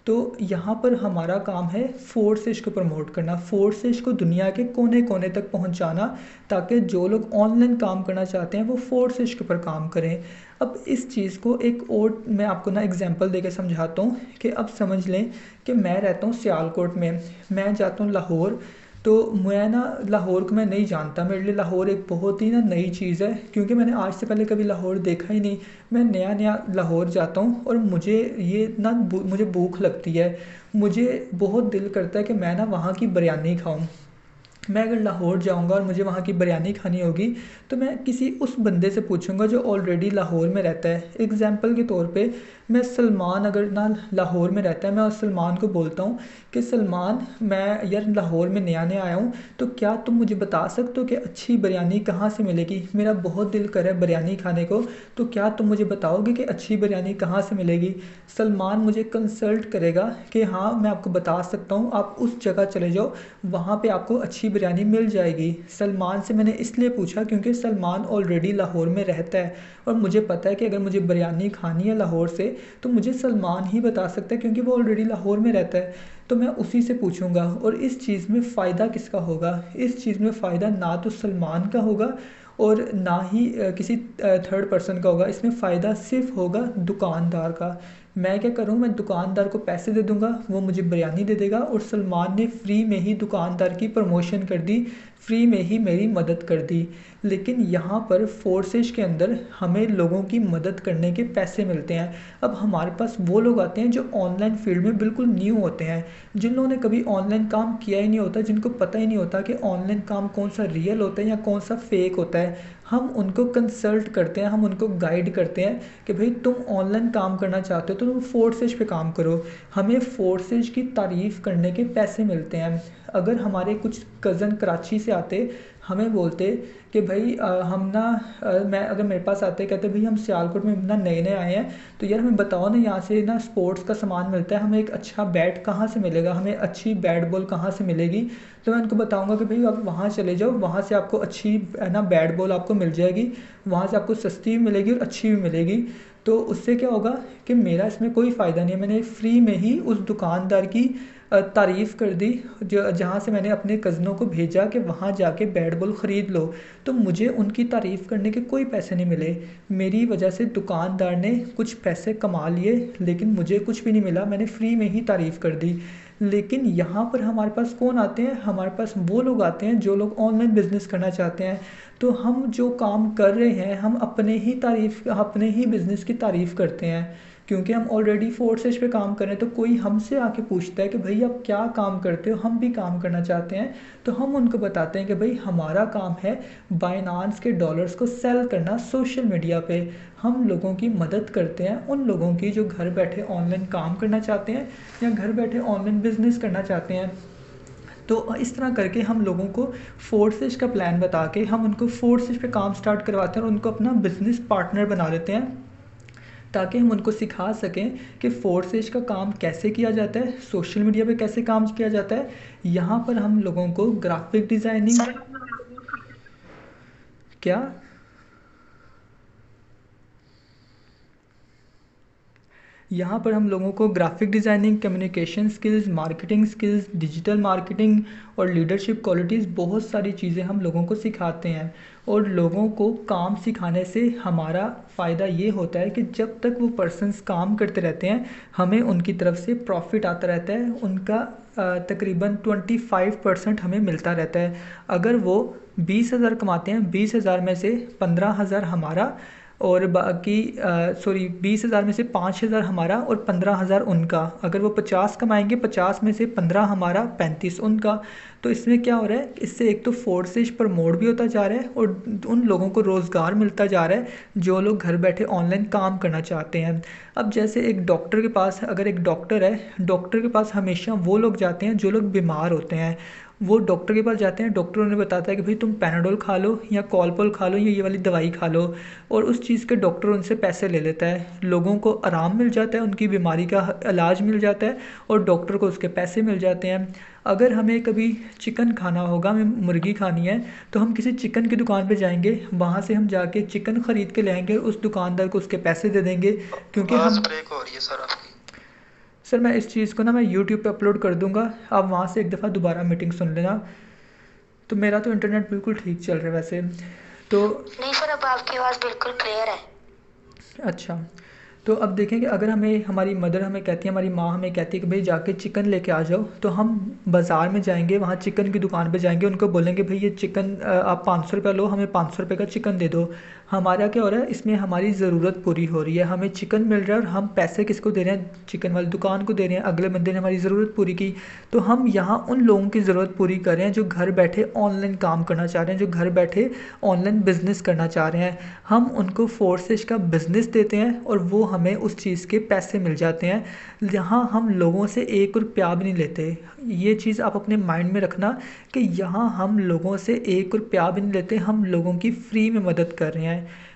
तो यहाँ पर हमारा काम है फोर्सेज को प्रमोट करना, फोर्सेज को दुनिया के कोने कोने तक पहुँचाना, ताकि जो लोग ऑनलाइन काम करना चाहते हैं वो फोर्सेज के ऊपर काम करें। अब इस चीज़ को एक और मैं आपको ना एग्जांपल देके समझाता हूँ कि अब समझ लें कि मैं रहता हूँ सियालकोट में, मैं जाता हूँ लाहौर। तो मैं ना लाहौर को मैं नहीं जानता, मेरे लिए लाहौर एक बहुत ही ना नई चीज़ है, क्योंकि मैंने आज से पहले कभी लाहौर देखा ही नहीं। मैं नया नया लाहौर जाता हूँ और मुझे ये ना मुझे भूख लगती है, मुझे बहुत दिल करता है कि मैं ना वहाँ की बिरयानी खाऊं। मैं अगर लाहौर जाऊंगा और मुझे वहाँ की बिरयानी खानी होगी, तो मैं किसी उस बंदे से पूछूंगा जो ऑलरेडी लाहौर में रहता है। एग्जाम्पल के तौर पे मैं सलमान अगर ना लाहौर में रहता है, मैं उस सलमान को बोलता हूँ कि सलमान, मैं यार लाहौर में नया नया आया हूँ, तो क्या तुम मुझे बता सकते हो कि अच्छी बिरयानी कहाँ से मिलेगी, मेरा बहुत दिल कर रहा है बिरयानी खाने को, तो क्या तुम मुझे बताओगे कि अच्छी बिरयानी कहाँ से मिलेगी। सलमान मुझे कंसल्ट करेगा कि हाँ मैं आपको बता सकता हूँ, आप उस जगह चले जाओ, वहाँ पे आपको अच्छी बिरयानी मिल जाएगी। सलमान से मैंने इसलिए पूछा क्योंकि सलमान ऑलरेडी लाहौर में रहता है और मुझे पता है कि अगर मुझे बिरयानी खानी है लाहौर से तो मुझे सलमान ही बता सकता है, क्योंकि वो ऑलरेडी लाहौर में रहता है। तो मैं उसी से पूछूंगा। और इस चीज़ में फ़ायदा किसका होगा, इस चीज़ में फ़ायदा ना तो सलमान का होगा और ना ही किसी थर्ड पर्सन का होगा। इसमें फ़ायदा सिर्फ होगा दुकानदार का। मैं क्या करूँ, मैं दुकानदार को पैसे दे दूंगा, वो मुझे बिरयानी दे देगा, और सलमान ने फ्री में ही दुकानदार की प्रमोशन कर दी, फ्री में ही मेरी मदद कर दी। लेकिन यहाँ पर फोर्सेज के अंदर हमें लोगों की मदद करने के पैसे मिलते हैं। अब हमारे पास वो लोग आते हैं जो ऑनलाइन फील्ड में बिल्कुल न्यू होते हैं, जिन लोगों ने कभी ऑनलाइन काम किया ही नहीं होता, जिनको पता ही नहीं होता कि ऑनलाइन काम कौन सा रियल होता है या कौन सा फेक होता है। हम उनको कंसल्ट करते हैं, हम उनको गाइड करते हैं कि भाई तुम ऑनलाइन काम करना चाहते हो तो तुम फोर्सेज पे काम करो। हमें फोर्सेज की तारीफ़ करने के पैसे मिलते हैं। अगर हमारे कुछ कज़न कराची से आते, हमें बोलते कि भाई हम ना मैं अगर मेरे पास आते, कहते भाई हम सियालकोट में ना नए नए आए हैं, तो यार हमें बताओ ना यहाँ से ना स्पोर्ट्स का सामान मिलता है, हमें एक अच्छा बैट कहाँ से मिलेगा, हमें अच्छी बैट बॉल कहाँ से मिलेगी। तो मैं उनको बताऊंगा कि भाई आप वहाँ चले जाओ, वहाँ से आपको अच्छी ना बैट बॉल आपको मिल जाएगी, वहाँ से आपको सस्ती भी मिलेगी और अच्छी भी मिलेगी। तो उससे क्या होगा कि मेरा इसमें कोई फ़ायदा नहीं है, मैंने फ्री में ही उस दुकानदार की तारीफ़ कर दी, जो जहाँ से मैंने अपने कज़नों को भेजा कि वहाँ जाके बैट बॉल ख़रीद लो, तो मुझे उनकी तारीफ़ करने के कोई पैसे नहीं मिले। मेरी वजह से दुकानदार ने कुछ पैसे कमा लिए, लेकिन मुझे कुछ भी नहीं मिला, मैंने फ्री में ही तारीफ़ कर दी। लेकिन यहाँ पर हमारे पास कौन आते हैं, हमारे पास वो लोग आते हैं जो लोग ऑनलाइन बिज़नेस करना चाहते हैं। तो हम जो काम कर रहे हैं, हम अपने ही बिज़नेस की तारीफ़ करते हैं, क्योंकि हम ऑलरेडी फोर्सेज पे काम कर रहे हैं। तो कोई हमसे आके पूछता है कि भाई आप क्या काम करते हो, हम भी काम करना चाहते हैं, तो हम उनको बताते हैं कि भाई हमारा काम है बाइनांस के डॉलर्स को सेल करना सोशल मीडिया पे। हम लोगों की मदद करते हैं, उन लोगों की जो घर बैठे ऑनलाइन काम करना चाहते हैं या घर बैठे ऑनलाइन बिजनेस करना चाहते हैं। तो इस तरह करके हम लोगों को फोर्सेज का प्लान बता के हम उनको फोर्सेज पे काम स्टार्ट करवाते हैं और उनको अपना बिजनेस पार्टनर बना लेते हैं, ताकि हम उनको सिखा सकें कि फोर्सेज का काम कैसे किया जाता है, सोशल मीडिया पे कैसे काम किया जाता है। यहाँ पर हम लोगों को ग्राफिक डिज़ाइनिंग क्या यहाँ पर हम लोगों को graphic designing, communication skills, marketing skills, digital marketing और लीडरशिप क्वालिटीज़, बहुत सारी चीज़ें हम लोगों को सिखाते हैं। और लोगों को काम सिखाने से हमारा फ़ायदा ये होता है कि जब तक वो पर्सन्स काम करते रहते हैं, हमें उनकी तरफ से प्रॉफिट आता रहता है, उनका तकरीबन 25% हमें मिलता रहता है। अगर वो 20,000 कमाते हैं, 20,000 में से 15,000 हमारा और बाकी 20,000 में से 5,000 हमारा और 15,000 उनका। अगर वो 50 कमाएंगे, 50 में से 15 हमारा, 35 उनका। तो इसमें क्या हो रहा है, इससे एक तो फोर्सेज प्रमोट भी होता जा रहा है और उन लोगों को रोज़गार मिलता जा रहा है जो लोग घर बैठे ऑनलाइन काम करना चाहते हैं। अब जैसे एक डॉक्टर के पास, अगर एक डॉक्टर है, डॉक्टर के पास हमेशा वो लोग जाते हैं जो लोग बीमार होते हैं, वो डॉक्टर के पास जाते हैं, डॉक्टर उन्हें बताता है कि भाई तुम पैनाडोल खा लो या कॉलपॉल खा लो या ये वाली दवाई खा लो, और उस चीज़ के डॉक्टर उनसे पैसे ले लेता है। लोगों को आराम मिल जाता है, उनकी बीमारी का इलाज मिल जाता है और डॉक्टर को उसके पैसे मिल जाते हैं। अगर हमें कभी चिकन खाना होगा, हमें मुर्गी खानी है, तो हम किसी चिकन की दुकान पे जाएंगे, वहाँ से हम जाके चिकन ख़रीद के लाएंगे, उस दुकानदार को उसके पैसे दे देंगे, क्योंकि आवाज़ हम ब्रेक हो रही है सर आपकी। सर मैं इस चीज़ को ना मैं यूट्यूब पे अपलोड कर दूंगा, आप वहाँ से एक दफ़ा दोबारा मीटिंग सुन लेना। तो मेरा तो इंटरनेट बिल्कुल ठीक चल रहा है वैसे तो। नहीं सर, अब आपकी आवाज़ बिल्कुल क्लियर है। अच्छा, तो अब देखें कि अगर हमें हमारी मदर हमें कहती है, हमारी माँ हमें कहती है कि भाई जाके चिकन लेके आ जाओ, तो हम बाज़ार में जाएंगे, वहाँ चिकन की दुकान पे जाएंगे, उनको बोलेंगे भाई ये चिकन आप 500 रुपये लो, हमें 500 रुपये का चिकन दे दो। हमारा क्या हो रहा है, इसमें हमारी ज़रूरत पूरी हो रही है, हमें चिकन मिल रहा है और हम पैसे किसको दे रहे हैं, चिकन वाली दुकान को दे रहे हैं। अगले बंदे ने हमारी ज़रूरत पूरी की, तो हम यहाँ उन लोगों की ज़रूरत पूरी कर रहे हैं जो घर बैठे ऑनलाइन काम करना चाह रहे हैं, जो घर बैठे ऑनलाइन बिज़नेस करना चाह रहे हैं। हम उनको फोर्सेज का बिज़नेस देते हैं और वो हमें उस चीज़ के पैसे मिल जाते हैं। यहाँ हम लोगों से 1 रुपया भी नहीं लेते। ये चीज़ आप अपने माइंड में रखना कि यहाँ हम लोगों से 1 रुपया भी नहीं लेते, हम लोगों की फ्री में मदद कर रहे हैं।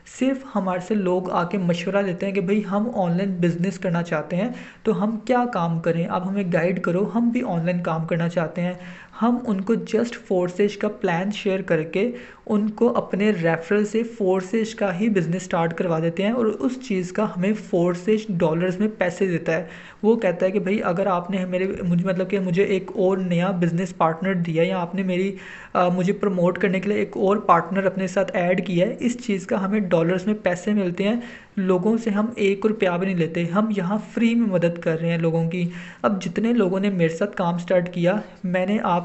सिर्फ हमारे से लोग आके मशवरा देते हैं कि भाई हम ऑनलाइन बिज़नेस करना चाहते हैं, तो हम क्या काम करें, आप हमें गाइड करो, हम भी ऑनलाइन काम करना चाहते हैं। हम उनको जस्ट फोर्सेज का प्लान शेयर करके उनको अपने रेफरल से फोर्सेज का ही बिज़नेस स्टार्ट करवा देते हैं और उस चीज़ का हमें फोर्सेज डॉलर्स में पैसे देता है। वो कहता है कि भाई अगर आपने मुझे मतलब कि मुझे एक और नया बिज़नेस पार्टनर दिया, या आपने मुझे प्रमोट करने के लिए एक और पार्टनर अपने साथ ऐड किया है, इस चीज़ का हमें डॉलर्स में पैसे मिलते हैं। लोगों से हम 1 रुपया भी नहीं लेते, हम यहाँ फ्री में मदद कर रहे हैं लोगों की। अब जितने लोगों ने मेरे साथ काम स्टार्ट किया,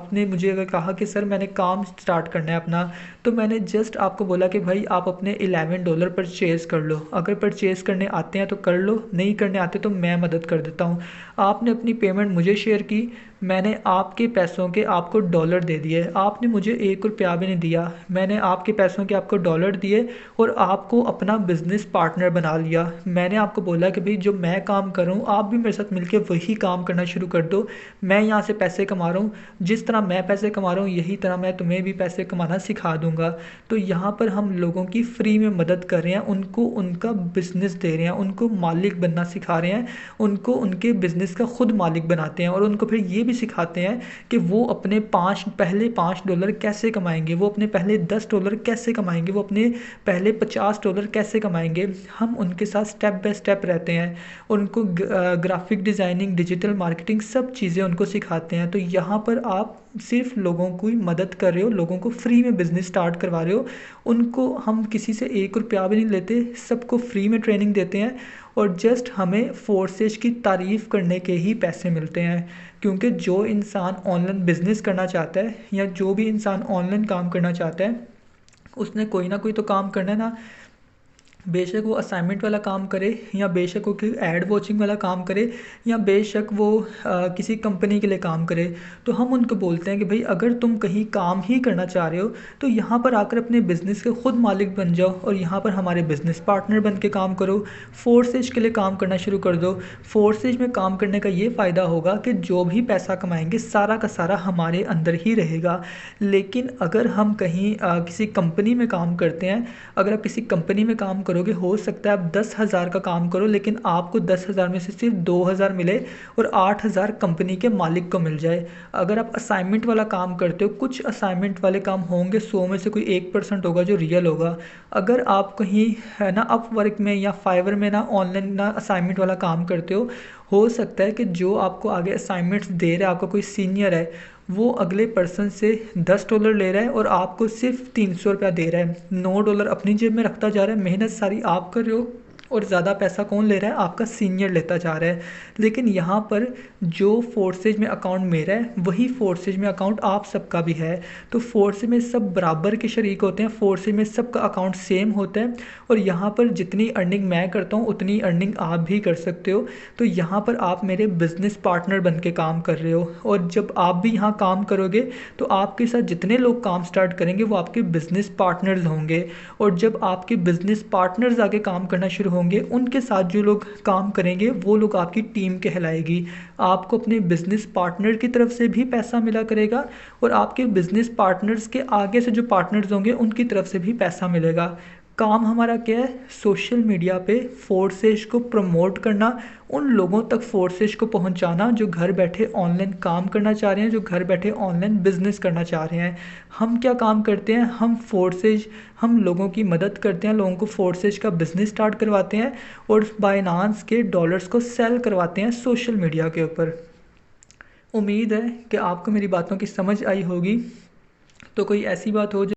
आपने मुझे अगर कहा कि सर मैंने काम स्टार्ट करना है अपना, तो मैंने जस्ट आपको बोला कि भाई आप अपने $11 परचेज़ कर लो, अगर परचेज़ करने आते हैं तो कर लो, नहीं करने आते तो मैं मदद कर देता हूँ। आपने अपनी पेमेंट मुझे शेयर की, मैंने आपके पैसों के आपको डॉलर दे दिए, आपने मुझे 1 रुपया भी नहीं दिया, मैंने आपके पैसों के आपको डॉलर दिए और आपको अपना बिज़नेस पार्टनर बना लिया। मैंने आपको बोला कि भाई जो मैं काम कर रहा हूँ आप भी मेरे साथ मिलकर वही काम करना शुरू कर दो। मैं यहाँ से पैसे कमा रहा हूँ, जिस तरह मैं पैसे कमा रहा हूँ यही तरह मैं तुम्हें भी पैसे कमाना सिखा दूँगा। तो यहाँ पर हम लोगों की फ्री में मदद कर रहे हैं, उनको उनका बिज़नेस दे रहे हैं, उनको मालिक बनना सिखा रहे हैं, उनको उनके बिज़नेस का खुद मालिक बनाते हैं और उनको फिर ये भी सिखाते हैं कि वो अपने पहले $5 कैसे कमाएंगे, वो अपने पहले $10 कैसे कमाएंगे, वो अपने पहले $50 कैसे कमाएंगे। हम उनके साथ स्टेप बाय स्टेप रहते हैं, उनको ग्राफिक डिज़ाइनिंग, डिजिटल मार्केटिंग सब चीज़ें उनको सिखाते हैं। तो यहाँ पर आप सिर्फ लोगों की मदद कर रहे हो, लोगों को फ्री में बिज़नेस स्टार्ट करवा रहे हो। उनको हम किसी से 1 रुपया भी नहीं लेते, सबको फ्री में ट्रेनिंग देते हैं और जस्ट हमें फोर्सेज की तारीफ़ करने के ही पैसे मिलते हैं। क्योंकि जो इंसान ऑनलाइन बिज़नेस करना चाहता है या जो भी इंसान ऑनलाइन काम करना चाहता है, उसने कोई ना कोई तो काम करना है ना। बेशक वो असाइनमेंट वाला काम करे या बेशक वो एड वॉचिंग वाला काम करे या बेशक वो किसी कंपनी के लिए काम करे, तो हम उनको बोलते हैं कि भाई अगर तुम कहीं काम ही करना चाह रहे हो तो यहाँ पर आकर अपने बिज़नेस के खुद मालिक बन जाओ और यहाँ पर हमारे बिज़नेस पार्टनर बन के काम करो। फोर्सेज के लिए काम करना शुरू कर दो। फोर्सेज में काम करने का ये फ़ायदा होगा कि जो भी पैसा कमाएंगे सारा का सारा हमारे अंदर ही रहेगा। लेकिन अगर हम कहीं किसी कंपनी में काम करते हैं, अगर आप किसी कंपनी में काम करोगे, हो सकता है आप 10,000 का काम करो लेकिन आपको 10,000 में से सिर्फ 2,000 मिले और 8,000 कंपनी के मालिक को मिल जाए। अगर आप असाइनमेंट वाला काम करते हो, कुछ असाइनमेंट वाले काम होंगे 100 में से कोई 1% होगा जो रियल होगा। अगर आप कहीं है ना अपवर्क में या फाइवर में ना ऑनलाइन ना असाइनमेंट वाला काम करते हो सकता है कि जो आपको आगे असाइनमेंट्स दे रहा है, आपका कोई सीनियर है, वो अगले पर्सन से $10 ले रहा है और आपको सिर्फ 300 रुपया दे रहा है। $9 अपनी जेब में रखता जा रहा है, मेहनत सारी आप कर रहे हो और ज़्यादा पैसा कौन ले रहा है, आपका सीनियर लेता जा रहा है। लेकिन यहाँ पर जो फोर्सेज में अकाउंट मेरा है वही फोर्सेज में अकाउंट आप सबका भी है। तो फोर्सेज में सब बराबर के शरीक होते हैं, फोर्सेज में सबका अकाउंट सेम होता है और यहाँ पर जितनी अर्निंग मैं करता हूँ उतनी अर्निंग आप भी कर सकते हो। तो यहाँ पर आप मेरे बिज़नेस पार्टनर बन के काम कर रहे हो और जब आप भी यहाँ काम करोगे तो आपके साथ जितने लोग काम स्टार्ट करेंगे वो आपके बिज़नेस पार्टनर्स होंगे और जब आपके बिज़नेस पार्टनर्स आगे काम करना शुरू होंगे उनके साथ जो लोग काम करेंगे वो लोग आपकी टीम कहलाएगी। आपको अपने बिजनेस पार्टनर की तरफ से भी पैसा मिला करेगा और आपके बिजनेस पार्टनर्स के आगे से जो पार्टनर्स होंगे उनकी तरफ से भी पैसा मिलेगा। काम हमारा क्या है, सोशल मीडिया पे फोर्सेज को प्रमोट करना, उन लोगों तक फोर्सेज को पहुंचाना जो घर बैठे ऑनलाइन काम करना चाह रहे हैं, जो घर बैठे ऑनलाइन बिजनेस करना चाह रहे हैं। हम क्या काम करते हैं, हम लोगों की मदद करते हैं, लोगों को फोर्सेज का बिजनेस स्टार्ट करवाते हैं और बाइनांस के डॉलर्स को सेल करवाते हैं सोशल मीडिया के ऊपर। उम्मीद है कि आपको मेरी बातों की समझ आई होगी। तो कोई ऐसी बात हो